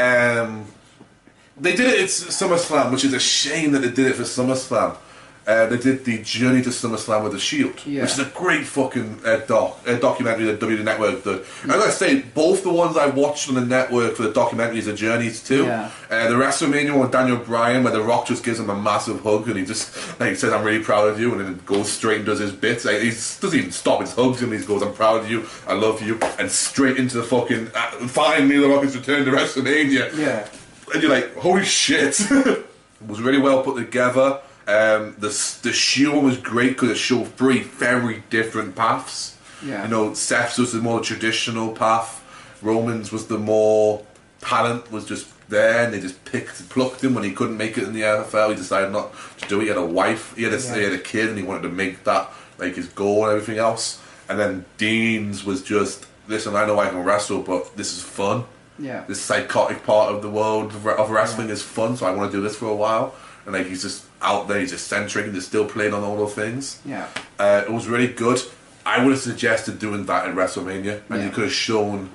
they did it at SummerSlam, which is a shame that they did it for SummerSlam. They did the Journey to SummerSlam with the Shield, which is a great fucking documentary that WWE Network did. And I gotta say, both the ones I watched on the network for the documentaries are journeys too. The WrestleMania one with Daniel Bryan, where The Rock just gives him a massive hug and he just says, "I'm really proud of you," and then goes straight and does his bits. He doesn't even stop his hugs him. He goes, "I'm proud of you, I love you," and straight into the fucking finally The Rock has returned to WrestleMania. Yeah, and you're like, holy shit! It was really well put together. The Shield was great because it showed 3 very different paths. You know, Seth's was the more traditional path. Roman's was the more talent was just there, and they just plucked him when he couldn't make it in the NFL. He decided not to do it. He had a wife, he had a kid, and he wanted to make that like his goal and everything else. And then Dean's was just, listen, I know I can wrestle, but this is fun. This psychotic part of the world of wrestling is fun, so I want to do this for a while. And like he's just out there, he's eccentric, and they're still playing on all those things. It was really good. I would have suggested doing that at WrestleMania, and you could have shown.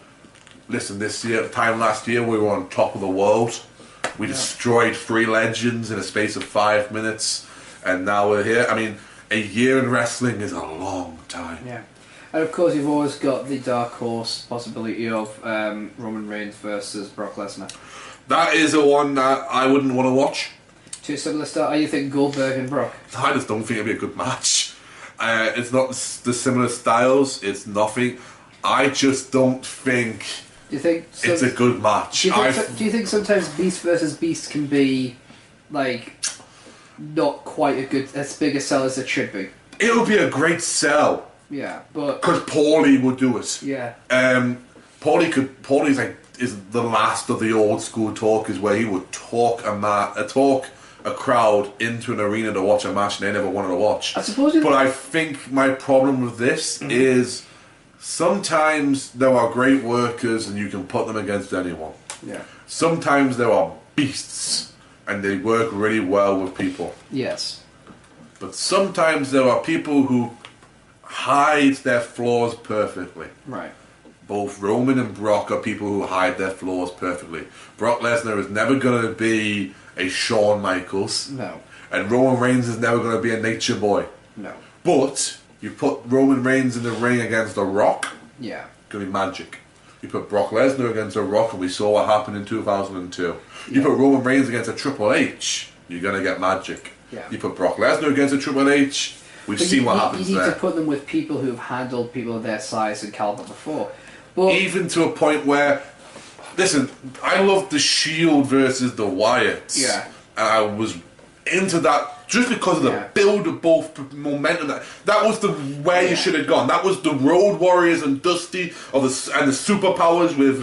Listen, time last year, we were on top of the world. We destroyed 3 legends in a space of 5 minutes, and now we're here. I mean, a year in wrestling is a long time. Yeah. And of course, you've always got the dark horse possibility of Roman Reigns versus Brock Lesnar. That is a one that I wouldn't want to watch. Two similar style. You think Goldberg and Brock? I just don't think it'd be a good match. It's not the similar styles. It's nothing. I just don't think. Do you think it's a good match? Do you think sometimes Beast versus Beast can be like not quite as big a sell as it should be? It would be a great sell. Yeah, but because Paulie would do it. Yeah. Paulie's is the last of the old school talkers where he would talk a crowd into an arena to watch a match they never wanted to watch. I suppose. But I think my problem with this is sometimes there are great workers and you can put them against anyone. Yeah. Sometimes there are beasts and they work really well with people. Yes. But sometimes there are people who hide their flaws perfectly. Right. Both Roman and Brock are people who hide their flaws perfectly. Brock Lesnar is never going to be a Shawn Michaels. No. And Roman Reigns is never going to be a Nature Boy. No. But you put Roman Reigns in the ring against The Rock, yeah, it's going to be magic. You put Brock Lesnar against The Rock, and we saw what happened in 2002. You put Roman Reigns against a Triple H, you're going to get magic. Yeah. You put Brock Lesnar against a Triple H, we've seen what happens there. You need to put them with people who've handled people of their size and caliber before. But even to a point where, listen, I love the Shield versus the Wyatts. Yeah. I was into that just because of the build of both momentum. That was the way you should have gone. That was the Road Warriors and Dusty, and the Superpowers with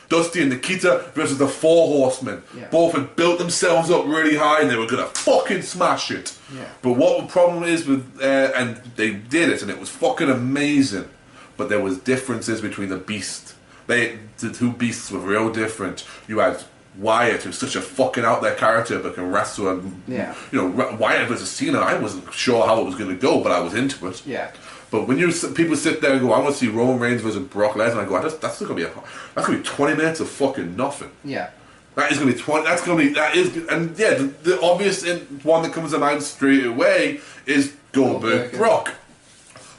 Dusty and Nikita versus the Four Horsemen. Yeah. Both had built themselves up really high and they were going to fucking smash it. Yeah. But what the problem is with, and they did it and it was fucking amazing, but there was differences between the beast. The two beasts were real different. You had Wyatt, who's such a fucking out there character but can wrestle, and Wyatt versus Cena, I wasn't sure how it was going to go, but I was into it. Yeah. But when people sit there and go, I want to see Roman Reigns versus Brock Lesnar, I go, that's going to be 20 minutes of fucking nothing. Yeah. That is going to be 20. That's going to be the obvious one that comes to mind straight away is Goldberg Brock.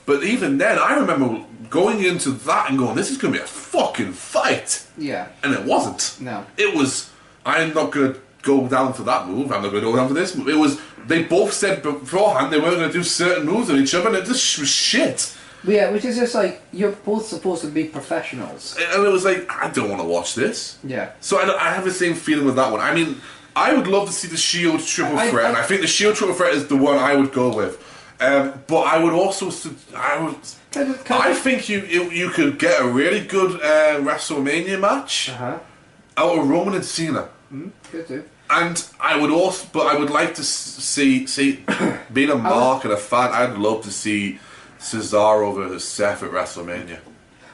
But even then, I remember going into that and going, this is going to be a fucking fight. Yeah. And it wasn't. No. It was, I'm not going to go down for that move, I'm not going to go down for this move. It was, they both said beforehand they weren't going to do certain moves on each other, and it just was shit. Yeah, which is just like, you're both supposed to be professionals. And it was like, I don't want to watch this. Yeah. So I have the same feeling with that one. I mean, I would love to see the Shield triple threat, and I think the Shield triple threat is the one I would go with. But I would also, I think you could get a really good WrestleMania match out of Roman and Cena. Could do. And I would also, but I would like to see being a mark and a fan, I'd love to see Cesaro versus Seth at WrestleMania.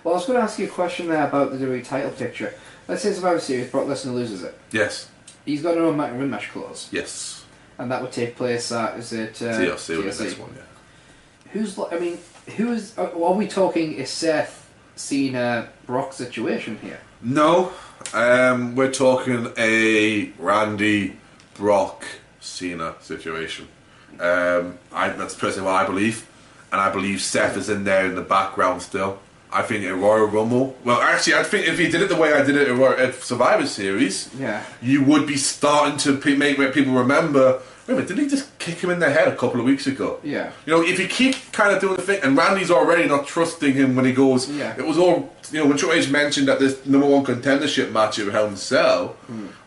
Well, I was going to ask you a question there about the WWE title picture. Let's say Survivor Series, Brock Lesnar loses it. Yes. He's got no ring match clause. Yes. And that would take place at, is it... TLC would be this one, yeah. Who is... Are we talking a Seth, Cena, Brock situation here? No. We're talking a Randy, Brock, Cena situation. That's personally what I believe. And I believe Seth is in there in the background still. I think at Royal Rumble... Well, actually, I think if he did it the way I did it at Survivor Series, you would be starting to make people remember... Wait a minute, didn't he just kick him in the head a couple of weeks ago? Yeah. You know, if you keep kind of doing the thing... And Randy's already not trusting him when he goes... Yeah. It was all... You know, when Triple H mentioned that this #1 contendership match at Hell in a Cell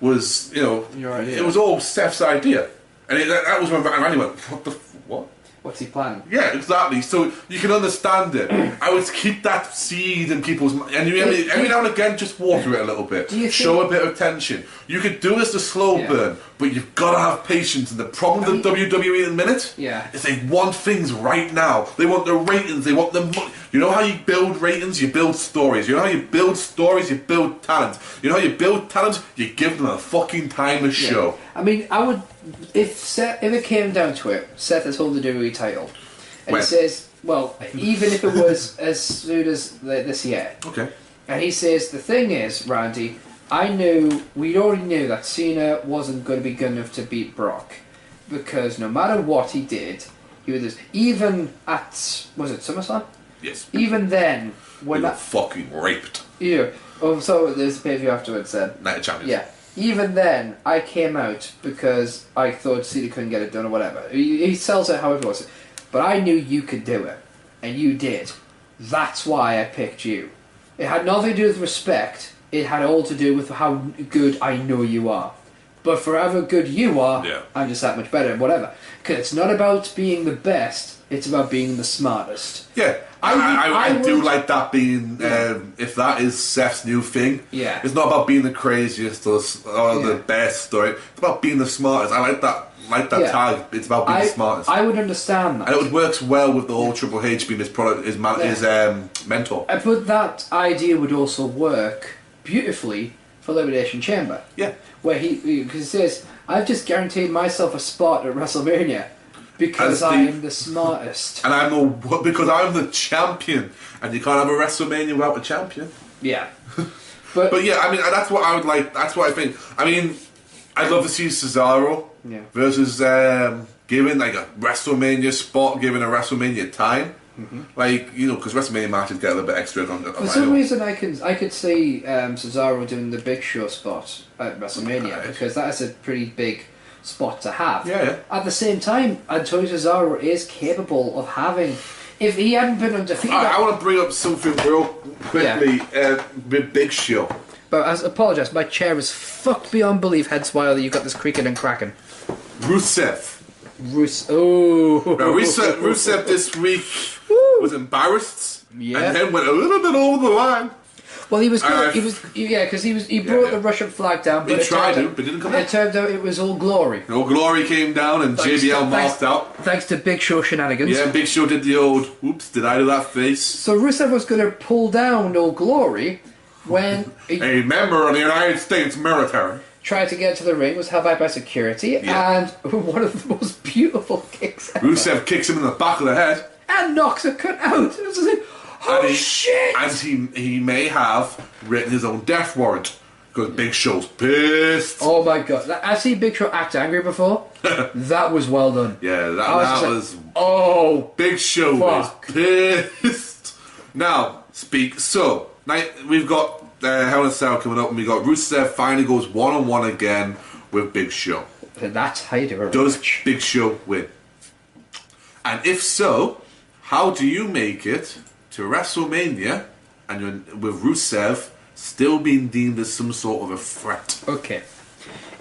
was, you know... It was all Seth's idea. And that was when Randy went, what? What's he planning? Yeah, exactly. So you can understand it. I would keep that seed in people's mind. And every now and again, just water it a little bit. Show a bit of tension. You could do this a slow burn, but you've got to have patience. And the problem with WWE at the minute is they want things right now. They want the ratings. They want the money. You know how you build ratings? You build stories. You know how you build stories? You build talent. You know how you build talent? You give them a fucking time to show. I mean, I would... If it came down to it, Seth has held the WWE title, And he says, well, even if it was as soon as this year. Okay. And he says, the thing is, Randy, we already knew that Cena wasn't going to be good enough to beat Brock. Because no matter what he did, he was even at, was it SummerSlam? Yes. Even then, when they were fucking raped. Yeah. Oh, so there's a pay-per-view afterwards then. Night of Champions. Yeah. Even then, I came out because I thought Cena couldn't get it done or whatever. He sells it however it was. But I knew you could do it. And you did. That's why I picked you. It had nothing to do with respect. It had all to do with how good I know you are. But for however good you are, I'm just that much better, whatever. Because it's not about being the best, it's about being the smartest. Yeah. I do like that being, if that is Seth's new thing, it's not about being the craziest or the best, or it's about being the smartest. I like that tag. It's about being the smartest. I would understand that. And it works well with the whole Triple H being his mentor. But that idea would also work beautifully for Elimination Chamber. Yeah. Where because he says, I've just guaranteed myself a spot at WrestleMania. Because I'm the smartest. And because I'm the champion. And you can't have a WrestleMania without a champion. Yeah. But yeah, I mean, that's what I would like. That's what I think. I mean, I'd love to see Cesaro versus giving like a WrestleMania spot, given a WrestleMania time. Like, you know, because WrestleMania matches get a little bit extra. For some reason, I could see Cesaro doing the Big Show spot at WrestleMania because that is a pretty big spot to have. Yeah. At the same time, Antonio Cesaro is capable of having. If he hadn't been undefeated, I want to bring up something real quickly with Big Show. But I apologise, my chair is fucked beyond belief. Hence why you got this creaking and cracking. Rusev this week was embarrassed, and then went a little bit over the line. Well, he was good. Because he brought the Russian flag down. But he tried to, but didn't come out. It turned out it was all glory. All glory came down, and JBL marked out. Thanks to Big Show shenanigans. Yeah, Big Show did the old, oops, did I do that face? So Rusev was going to pull down all glory when a member of the United States military tried to get to the ring, was held back by security, and one of the most beautiful kicks ever. Rusev kicks him in the back of the head. And knocks a cut out. It was like, shit! And he may have written his own death warrant, because Big Show's pissed. Oh my god. I've seen Big Show act angry before. That was well done. Yeah, that was... Oh, Big Show was pissed. Now, we've got Hell in a Cell coming up, and we got Rusev finally goes one-on-one again with Big Show. That's how you do it. Does Big Show win? And if so, how do you make it to WrestleMania and with Rusev still being deemed as some sort of a threat? Okay.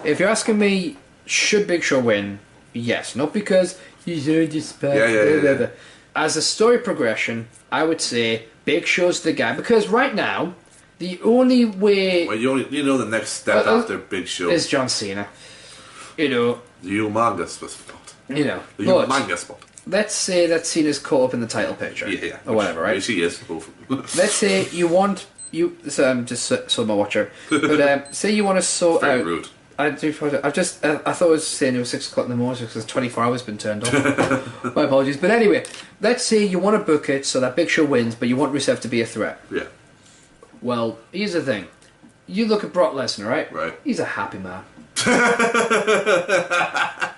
If you're asking me, should Big Show win? Yes. Not because he's undisputed. As a story progression, I would say Big Show's the guy. Because right now, the only way... Well, you know the next step after Big Show is John Cena. You know... The humongous spot. You know. The humongous spot. Let's say that Cena's caught up in the title picture. Yeah. Or whatever, right? She is. Both. Let's say you want... So I'm just so my watcher. But say you want to sort Very out... rude. I thought I was saying it was 6 o'clock in the morning because 24 hours been turned off. My apologies. But anyway, let's say you want to book it so that Big Show wins, but you want Rusev to be a threat. Yeah. Well, here's the thing. You look at Brock Lesnar, right? Right. He's a happy man.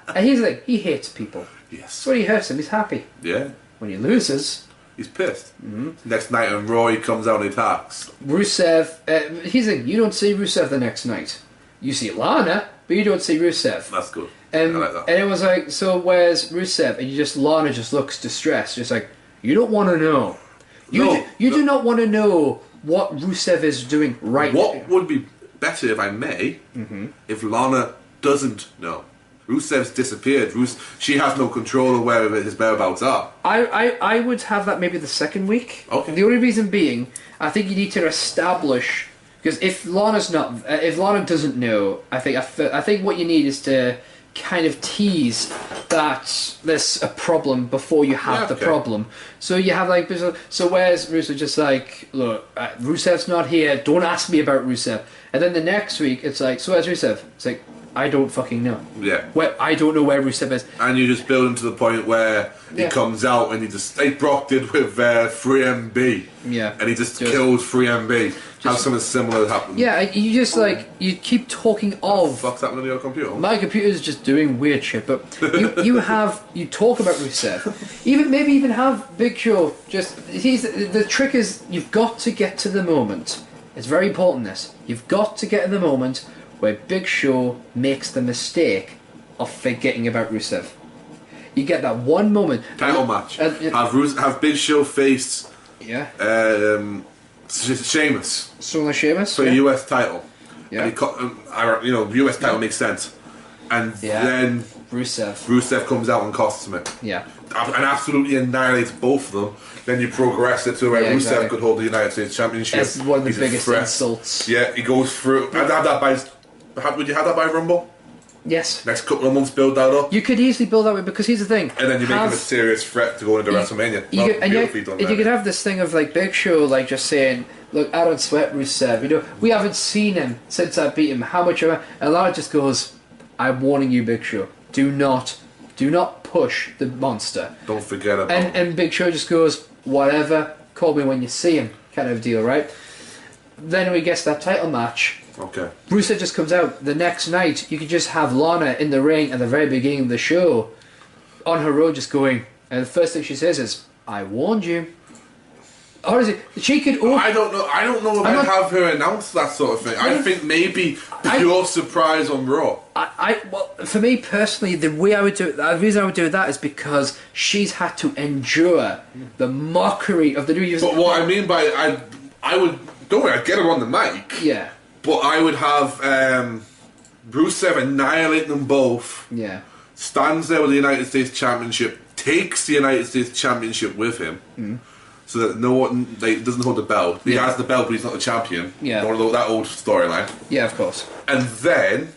And here's the thing. He hates people. Yes. So when he hurts him, he's happy. Yeah. When he loses... He's pissed. Mm-hmm. Next night on Raw, he comes out and attacks. Rusev... here's the thing. You don't see Rusev the next night. You see Lana, but you don't see Rusev. That's good. I like that. And it was like, so whereas Rusev, and Lana just looks distressed. Just like, you don't want to know. You do not want to know what Rusev is doing right now. What would be better, if I may, if Lana doesn't know? Rusev's disappeared. She has no control of where his whereabouts are. I would have that maybe the second week. Okay. The only reason being, I think you need to establish, because if Lana doesn't know, I think what you need is to kind of tease that there's a problem before you have the problem. So you have like, so where's Rusev just like, look, Rusev's not here, don't ask me about Rusev. And then the next week it's like, so where's Rusev? It's like, I don't fucking know. Yeah. I don't know where Rusev is. And you just build him to the point where he comes out and he just, like Brock did with 3MB. Yeah. And he just killed 3MB. Have something similar happen. Yeah, you just like, you keep talking of... What's happening on your computer? My computer's just doing weird shit, but you talk about Rusev. Maybe even have Big Show just... The trick is, you've got to get to the moment. It's very important, this. You've got to get to the moment where Big Show makes the mistake of forgetting about Rusev. You get that one moment. Title match. Have Big Show face Sheamus. Someone like Sheamus? For a US title. Yeah. And US title makes sense. And then Rusev comes out and costs him it. Yeah. And absolutely annihilates both of them. Then you progress it to where Rusev could hold the United States Championship. That's one of the biggest insults. Yeah, he goes through. Would you have that by Rumble? Yes. Next couple of months, build that up. You could easily build that way, because here's the thing. And then you make him a serious threat to go into WrestleMania. You could have this thing of like Big Show, like just saying, "Look, I don't sweat Rusev. We haven't seen him since I beat him. How much?" And Lana just goes, "I'm warning you, Big Show. Do not push the monster. Don't forget about him." And Big Show just goes, "Whatever. Call me when you see him," kind of deal, right? Then we get that title match. Okay. Rusev just comes out the next night. You could just have Lana in the ring at the very beginning of the show, on her road, just going, and the first thing she says is, "I warned you." Honestly, she could. I don't know if I'd have her announce that sort of thing. I think maybe pure surprise on Raw. Well, for me personally, the reason I would do that is because she's had to endure the mockery of the new user. But what I mean by I would, don't worry, I'd get her on the mic. Yeah. But I would have Rusev annihilate them both. Yeah. Stands there with the United States Championship, takes the United States Championship with him, so that no one doesn't hold the belt. He has the belt, but he's not the champion. Yeah. That old storyline. Yeah, of course. And then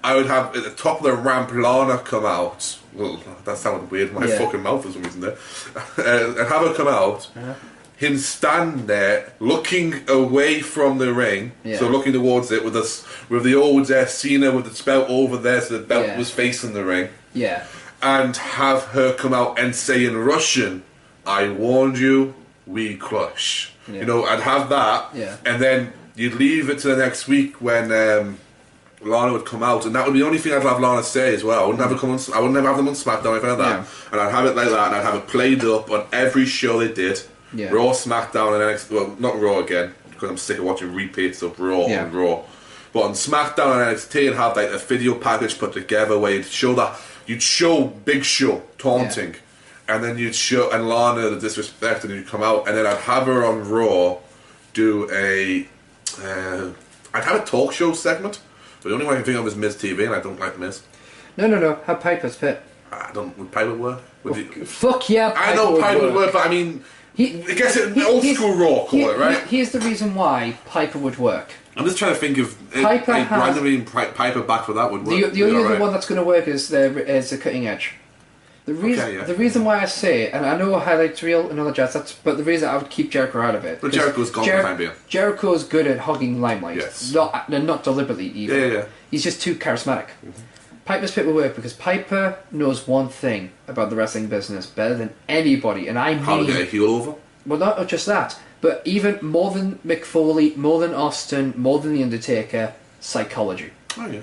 I would have at the top of the ramp Lana come out. Well, that sounded weird. My fucking mouth for some reason there. And have her come out. Him stand there, looking away from the ring, so looking towards it with the old Cena with the belt over there, so the belt was facing the ring. Yeah. And have her come out and say in Russian, "I warned you, we crush." Yeah. I'd have that, and then you'd leave it to the next week when Lana would come out, and that would be the only thing I'd have Lana say as well. I wouldn't have them on SmackDown or anything like that, and I'd have it like that, and I'd have it played up on every show they did. Yeah. Raw, SmackDown, and NXT. Well, not Raw again, because I'm sick of watching repeats of Raw and Raw. But on SmackDown and NXT, and have like a video package put together where you'd show Big Show taunting, and then you'd show Lana the disrespect, and you'd come out, and then I'd have her on Raw do I'd have a talk show segment. But the only one I can think of is Miz TV, and I don't like Miz. No. Have Piper's Pit. Would Piper work? Fuck yeah, Piper I know Piper would work, but I mean, I guess old school Raw, call it, right? Here's the reason why Piper would work. I'm just trying to think of randomly Piper back for that would work. The only other one that's going to work is the Cutting Edge. The reason why I say, and I know highlights reel and all that jazz, but the reason I would keep Jericho out of it. But Jericho's gone for the time being. Jericho's good at hogging limelight. Yes. Not deliberately either. Yeah. He's just too charismatic. Piper's Pit will work because Piper knows one thing about the wrestling business better than anybody, and I mean... How to get a heel over? Well, not just that, but even more than Mick Foley, more than Austin, more than The Undertaker, psychology. Oh, yeah.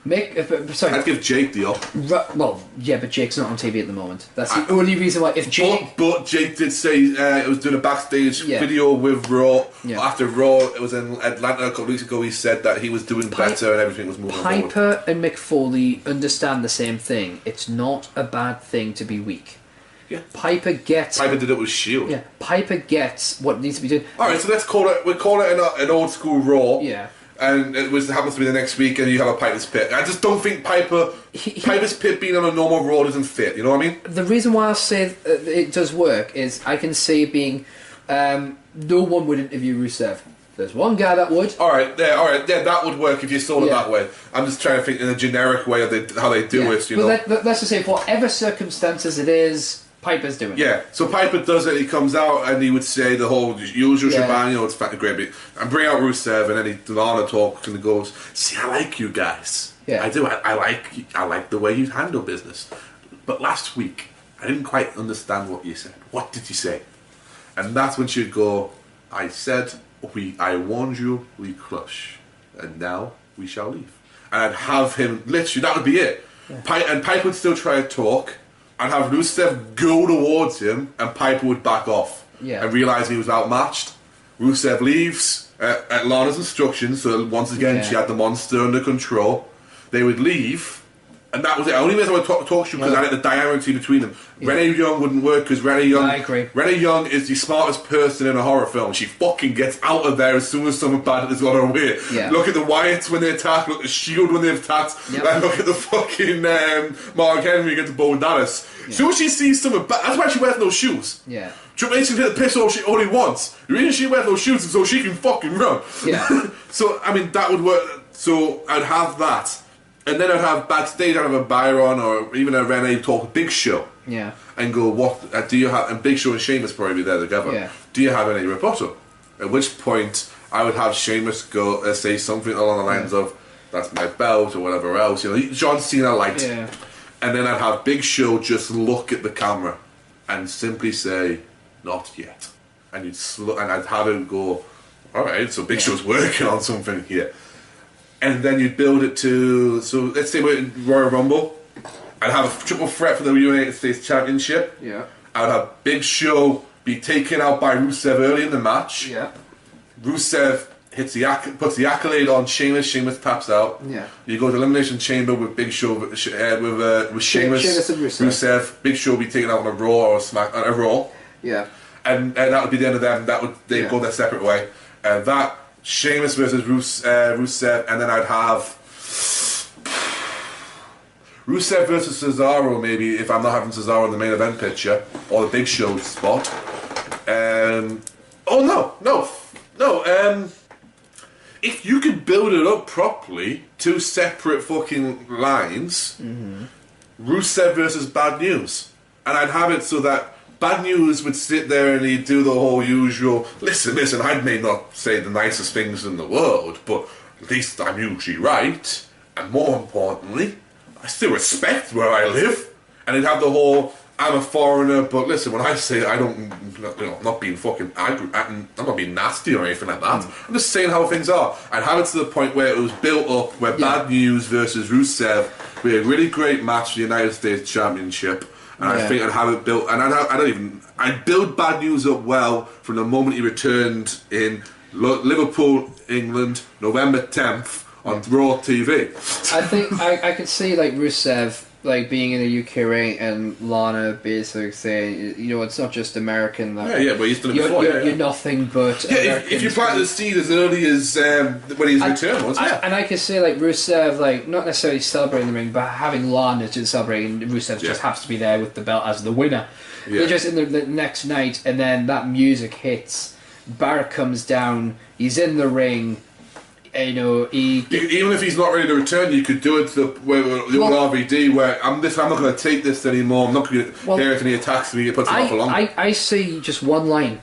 I'd give Jake the up. But Jake's not on TV at the moment. That's the only reason why. If Jake, but Jake did say it was doing a backstage video with Raw. Yeah. After Raw, it was in Atlanta a couple weeks ago. He said that he was doing better and everything was moving forward. Piper and Mick Foley understand the same thing. It's not a bad thing to be weak. Yeah. Piper did it with Shield. Yeah. Piper gets what needs to be done. All right, so let's call it. We call it an old school Raw. Yeah. And it happens to be the next week, and you have a Piper's Pit. I just don't think Piper's Pit being on a normal Raw doesn't fit. You know what I mean? The reason why I say it does work is I can see being no one would interview Rusev. There's one guy that would. All right, that would work if you sold it that way. I'm just trying to think in a generic way of how they do it. You know. Let's just say, for whatever circumstances it is, Piper's doing it. Yeah, so Piper does it, he comes out and he would say the whole usual shebang, it's fucking great, and bring out Rusev, and then Lana talks and he goes, "See, I like you guys. Yeah. I do. I like the way you handle business. But last week, I didn't quite understand what you said. What did you say? And that's when she'd go, I said, I warned you, we crush. And now we shall leave. And I'd have him, literally, that would be it. Yeah. And Piper would still try to talk. I'd have Rusev go towards him, and Piper would back off. Yeah. And realise he was outmatched. Rusev leaves at Lana's instructions, so once again she had the monster under control. They would leave. And that was it. Only reason I would talk to you because I like the diameter between them. Yeah. Renee Young wouldn't work because Renee Young. I agree. Renee Young is the smartest person in a horror film. She fucking gets out of there as soon as someone bad has got her way. Yeah. Look at the Wyatts when they attack. Look at the Shield when they attack. Yep. Look at the fucking Mark Henry against Bo Dallas. Yeah. As soon as she sees someone bad, that's why she wears no shoes. Yeah. Triple H can hit the piss all she only wants. The reason she wears no shoes is so she can fucking run. Yeah. So I mean that would work. So I'd have that. And then I'd have backstage, I'd have a Byron or even a Renee talk Big Show. Yeah. And go, what do you have? And Big Show and Sheamus probably be there together. Yeah. Do you have any rebuttal? At which point, I would have Sheamus go say something along the lines of, that's my belt or whatever else. You know, John Cena liked. Yeah. And then I'd have Big Show just look at the camera and simply say, not yet. And and I'd have him go, alright, so Big Show's working on something here. And then you'd build it to, so let's say we're in Royal Rumble. I'd have a triple threat for the United States Championship. Yeah. I'd have Big Show be taken out by Rusev early in the match. Yeah. Rusev puts the accolade on Sheamus. Sheamus taps out. Yeah. You go to Elimination Chamber with Big Show with Sheamus, Sheamus and Rusev. Big Show will be taken out on a Raw or a Raw. Yeah. And that would be the end of them. They'd go their separate way. That Sheamus versus Rusev, and then I'd have Rusev versus Cesaro, maybe, if I'm not having Cesaro in the main event picture, or the Big Show spot. If you could build it up properly, two separate fucking lines, Rusev versus Bad News. And I'd have it so that Bad News would sit there and he'd do the whole usual, listen, I may not say the nicest things in the world, but at least I'm usually right. And more importantly, I still respect where I live. And he'd have the whole, I'm a foreigner, but listen, when I say I don't, I'm not being fucking angry, I'm not being nasty or anything like that. I'm just saying how things are. I'd have it to the point where it was built up, where Bad News versus Rusev would be a really great match for the United States Championship. And I think I'd have it built, and I'd build Bad News up well from the moment he returned in Liverpool, England, November 10th on Raw TV. I think I could see like Rusev like being in the UK ring and Lana basically saying, you know, it's not just American. That but he's done it before. You're nothing but. If you plant the seed as early as when his return was, and I could say like Rusev, like not necessarily celebrating the ring, but having Lana to celebrate, and Rusev just happens to be there with the belt as the winner. They're just in the next night, and then that music hits. Barrett comes down. He's in the ring. You know, even if he's not ready to return, you could do it to the old RVD where I'm not going to take this anymore. I'm not going to hear if he attacks me. It puts him off for long. I see just one line.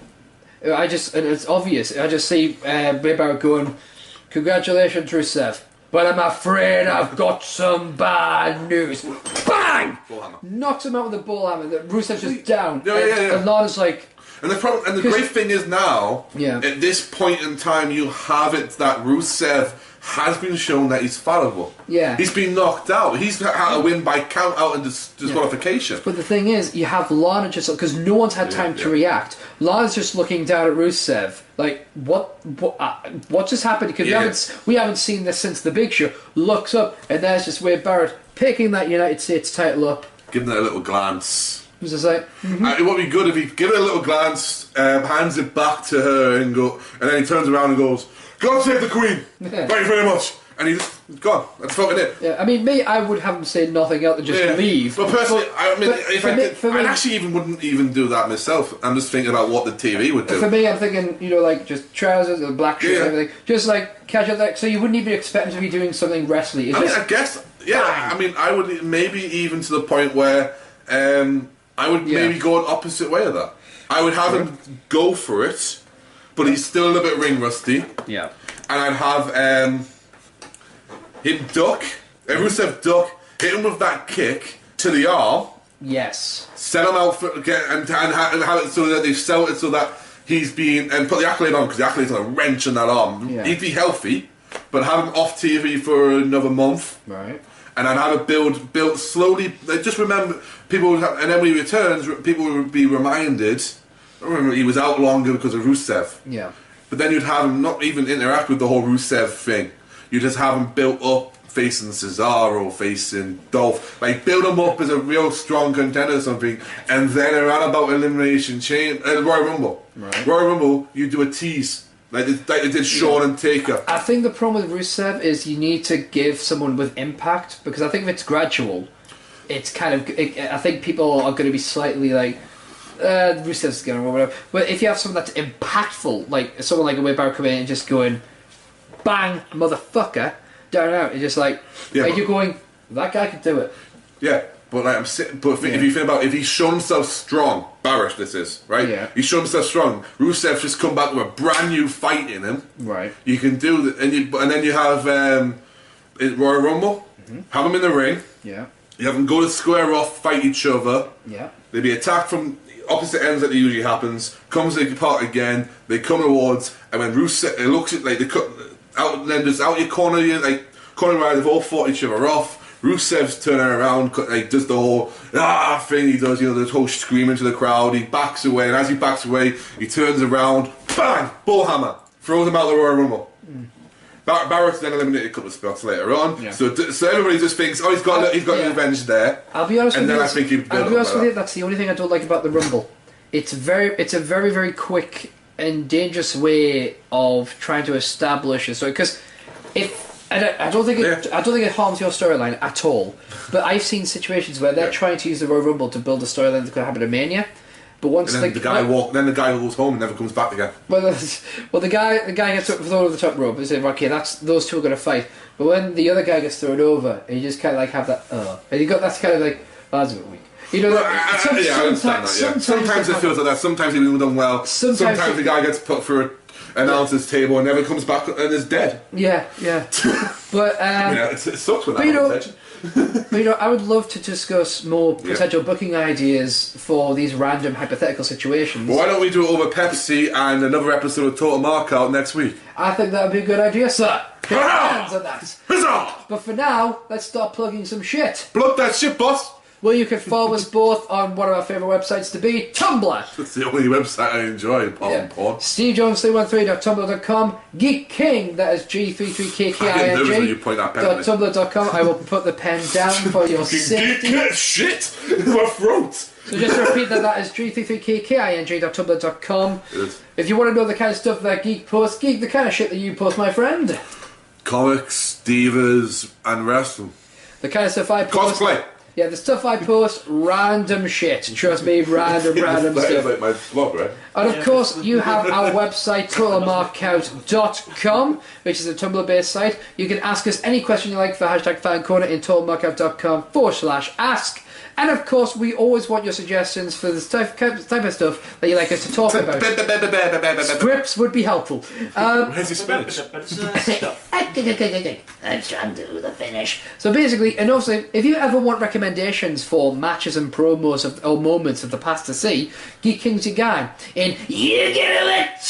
And it's obvious. I just see Bray Barrett going, "Congratulations, Rusev, but I'm afraid I've got some bad news." Bang! Knocks him out with a bullhammer. Rusev's just down. And Lana's like. And the great thing is now, at this point in time, you have it that Rusev has been shown that he's fallible. Yeah. He's been knocked out. He's had to win by count out and disqualification. But the thing is, you have Lana just because no one's had time to react. Lana's just looking down at Rusev like, what just happened? Because we haven't seen this since the Big Show. Looks up and there's just Wade Barrett picking that United States title up, giving it a little glance. Was just like, it would be good if he give it a little glance, hands it back to her, and then he turns around and goes, "God save the Queen! Thank you very much." And he's gone. That's fucking it. Yeah, I mean, me, I would have him say nothing else and just leave. But personally, I actually wouldn't even do that myself. I'm just thinking about what the TV would do. For me, I'm thinking, you know, like just trousers, a black shirt, and everything, just like casual. Like, so you wouldn't even expect him to be doing something wrestly. I guess, I mean, I would maybe even to the point where. I would maybe go an opposite way of that. I would have him go for it, but he's still a little bit ring rusty. Yeah. And I'd have him duck If Rusev duck, hit him with that kick to the arm. Yes. Set him out for and have it so that they've sold it so that he's being and put the accolade on because the accolade's on a wrench on that arm. Yeah. He'd be healthy, but have him off TV for another month. Right. And then have it build slowly. Just remember, people would have, and then when he returns, people would be reminded. Remember, he was out longer because of Rusev. Yeah. But then you'd have him not even interact with the whole Rusev thing. You just have him built up facing Cesaro, facing Dolph. Like, build him up as a real strong contender or something, and then around about Elimination Royal Rumble. Right. Royal Rumble, you do a tease. Like they did Shawn and Taker. I think the problem with Rusev is you need to give someone with impact, because I think if it's gradual, it's kind of... I think people are going to be slightly like, Rusev's going or whatever. But if you have someone that's impactful, like someone like a Way Baron coming in and just going, bang, motherfucker, down and out, it's just like, Yeah, you're going, that guy could do it. Yeah, but like if you think about if he's shown himself strong, Barrett this is, right? Yeah. He's shown himself strong. Rusev's just come back with a brand new fight in him. Right. You can do that, and then you have Royal Rumble. Mm-hmm. Have them in the ring. Yeah. You have them go to square off, fight each other. Yeah. They'd be attacked from opposite ends that usually happens. Comes apart again. They come towards, and when Rusev, it looks like they cut out. Then there's out your corner, corner where they've all fought each other off. Rusev's turning around, like does the whole thing he does, the whole screaming to the crowd. He backs away, and as he backs away, he turns around, bang, bullhammer, throws him out the Royal Rumble. Barrett's then eliminated a couple of spots later on, Yeah. so everybody just thinks, oh, he's got yeah. revenge there. I'll be honest and with then you. I think he'd I'll be honest with you. That's the only thing I don't like about the Rumble. It's a very, very quick and dangerous way of trying to establish a story. Because I don't think it harms your storyline at all. But I've seen situations where they're trying to use the Royal Rumble to build a storyline that could happen at Mania. But once and then the guy goes home and never comes back again. Well, the guy gets thrown over the top rope and say, "Okay, those two are going to fight." But when the other guy gets thrown over, and you just kind of like have that, and you got that's kind of like, that's a bit weak. I understand that. Sometimes it feels like that. Sometimes he's done well. Sometimes the guy gets put through an announcer's table and never comes back and is dead. Yeah. But it sucks when that happens. But I would love to discuss more potential booking ideas for these random hypothetical situations. Well, why don't we do it over Pepsi and another episode of Total Markout next week? I think that would be a good idea, sir. Get hands on that. Huzzah! But for now, let's start plugging some shit. Plug that shit, boss! Well, you can follow us both on one of our favourite websites to be Tumblr. That's the only website I enjoy, apart from porn. SteveJones313.tumblr.com. Geek King, that is G33K King and SteveJones313.tumblr.com. I will put the pen down for your safety. Shit! In my throat! So just to repeat that is G33KKing.tumblr.com. If you want to know the kind of stuff that Geek posts, Geek, the kind of shit that you post, my friend. Comics, divas, and wrestling. The kind of stuff I post. Cosplay. Yeah, the stuff I post, random shit. Trust me, random stuff. Like my blog, right? And of course, you have our website, TotalMarkOut.com, which is a Tumblr-based site. You can ask us any question you like for #FanCorner in TotalMarkOut.com/ask. And of course, we always want your suggestions for this type of stuff that you like us to talk about. Scripts would be helpful. Where's your spinach? I'm trying to do the finish. So basically, and also, if you ever want recommendations for matches and promos or moments of the past to see, Geek King's your guy. And you get it.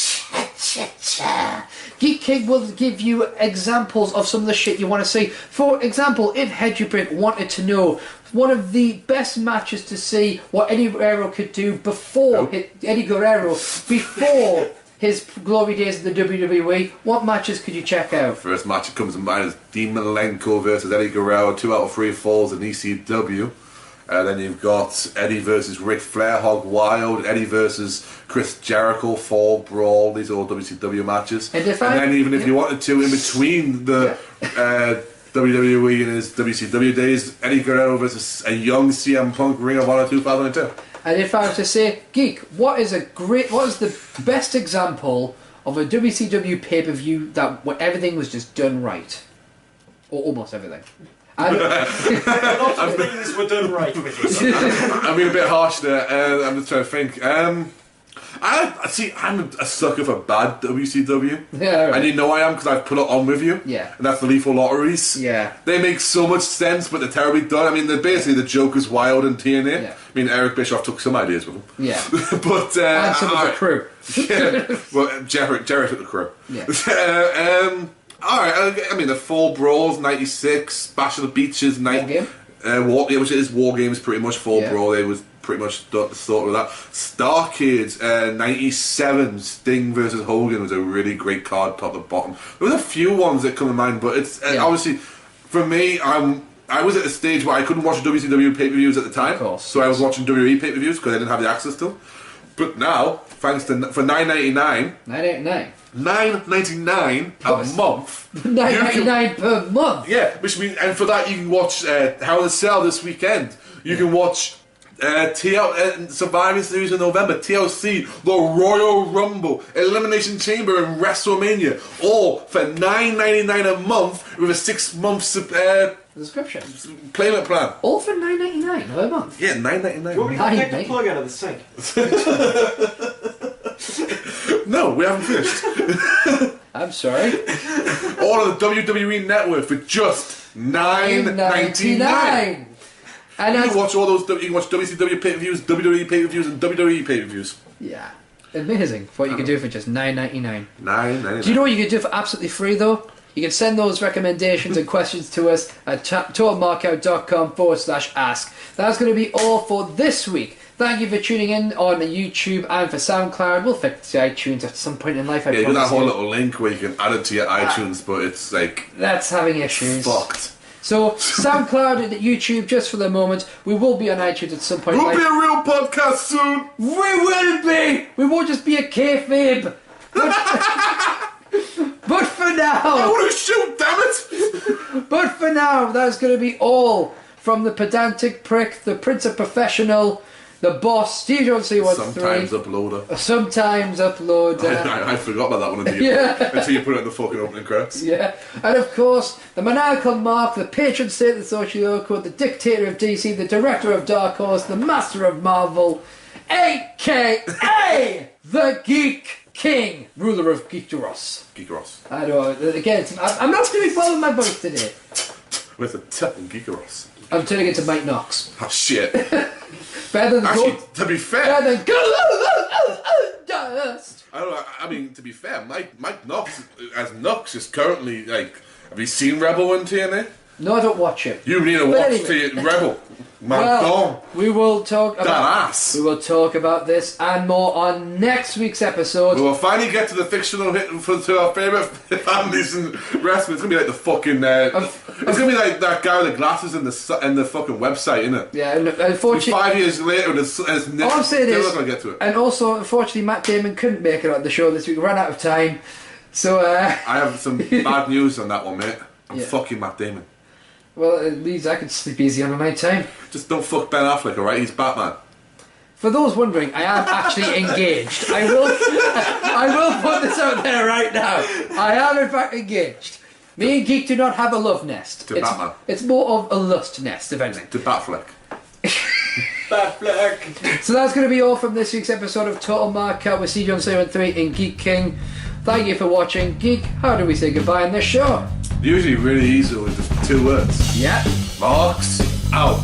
Geek King will give you examples of some of the shit you want to see. For example, if Hedgebrick wanted to know one of the best matches to see what Eddie Guerrero could do before his glory days in the WWE, what matches could you check out? First match that comes to mind is Dean Malenko versus Eddie Guerrero, 2 out of 3 falls in ECW. Then you've got Eddie versus Ric Flair, Hog Wild, Eddie versus Chris Jericho, Fall Brawl. These are all WCW matches. And then even if you wanted to, in between the WWE and his WCW days, Eddie Guerrero versus a young CM Punk, Ring of Honor 2002. And if I were to say, Geek, what is the best example of a WCW pay-per-view that everything was just done right? Or almost everything. A lot of things were done right with this. I'm being a bit harsh there. I'm just trying to think. I'm a sucker for bad WCW. Yeah, right. And you know I am because I've put it on with you. Yeah. And that's the Lethal Lotteries. Yeah. They make so much sense, but they're terribly done. I mean, they're basically the Joker's Wild and TNA. Yeah. I mean, Eric Bischoff took some ideas with them. Yeah. But And some of the crew. Yeah. Well, Jerry took the crew. Yeah. Alright, I mean, the Fall Brawls, 96, Bash of the Beaches, War Game. Which is War Games, pretty much. Fall Brawl, they was pretty much sorted with that. Starcade, 97, Sting versus Hogan was a really great card, top to bottom. There was a few ones that come to mind, but it's obviously, for me, I was at a stage where I couldn't watch WCW pay-per-views at the time, of course. so I was watching WWE pay-per-views because I didn't have the access to them. But now, thanks to for $9.99, $9.99 a month. $9.99 per month. Yeah, which means, and for that you can watch Hell in a Cell this weekend. You can watch Survivor Series in November, TLC, the Royal Rumble, Elimination Chamber, and Wrestlemania, all for $9.99 a month with a 6-month Subscription. payment plan. All for $9.99 per month. Yeah, $9.99. You want me to take the plug out of the sink? No, we haven't finished. I'm sorry. All of the WWE Network for just $9.99. And you can watch all those. You can watch WCW pay-per-views, WWE pay-per-views, and WWE pay-per-views. Yeah, amazing. What you can do for just $9.99. $9.99. Do you know what you can do for absolutely free though? You can send those recommendations and questions to us at totalmarkout.com/ask. That's going to be all for this week. Thank you for tuning in on YouTube and for SoundCloud. We'll fix the iTunes at some point in life. Yeah, you got that whole little link where you can add it to your iTunes, but it's like that's having issues. Fucked. So SoundCloud and YouTube just for the moment. We will be on iTunes at some point. We'll be a real podcast soon. We will be. We won't just be a kayfabe. But for now, I want to shoot. Damn it! But for now, that's going to be all from the pedantic prick, the Prince of Professional, the boss, SteveJones313. Sometimes uploader. I I forgot about that one until you put it in the fucking opening credits. Yeah, and of course, the maniacal Mark, the patron saint of the Socioloco, the dictator of DC, the director of Dark Horse, the master of Marvel, a.k.a. the Geek King, ruler of Geekteros. Geekeros. I know, again, I'm not doing well with my voice today. With a T in Geekeros. I'm turning into Mike Knox. Oh shit. Better than Actually, to be fair, better than dust. I mean, to be fair, Mike Knox as Knox is currently like. Have you seen Rebel in TNA? No, I don't watch it. You need to watch Rebel. Well, we will talk about that ass. We will talk about this and more on next week's episode. We will finally get to the fictional hit to our favourite families in wrestling. It's gonna be like the fucking. It's gonna be like that guy with the glasses in the fucking website, isn't it? Yeah, and unfortunately, 5 years later, all I'm saying is, not gonna get to it. And also, unfortunately, Matt Damon couldn't make it on the show this week. We ran out of time, so. I have some bad news on that one, mate. I'm fucking Matt Damon. Well, it means I can sleep easy on my time. Just don't fuck Ben Affleck, alright? He's Batman. For those wondering, I am actually engaged. I will put this out there right now. I am in fact engaged. Me and Geek do not have a love nest. To Batman. It's more of a lust nest, if anything. To Batfleck. Batfleck. So that's going to be all from this week's episode of Total Markout with SteveJones313 and Geek King. Thank you for watching. Geek, how do we say goodbye on this show? Usually really easy with just 2 words. Yeah. Marks out.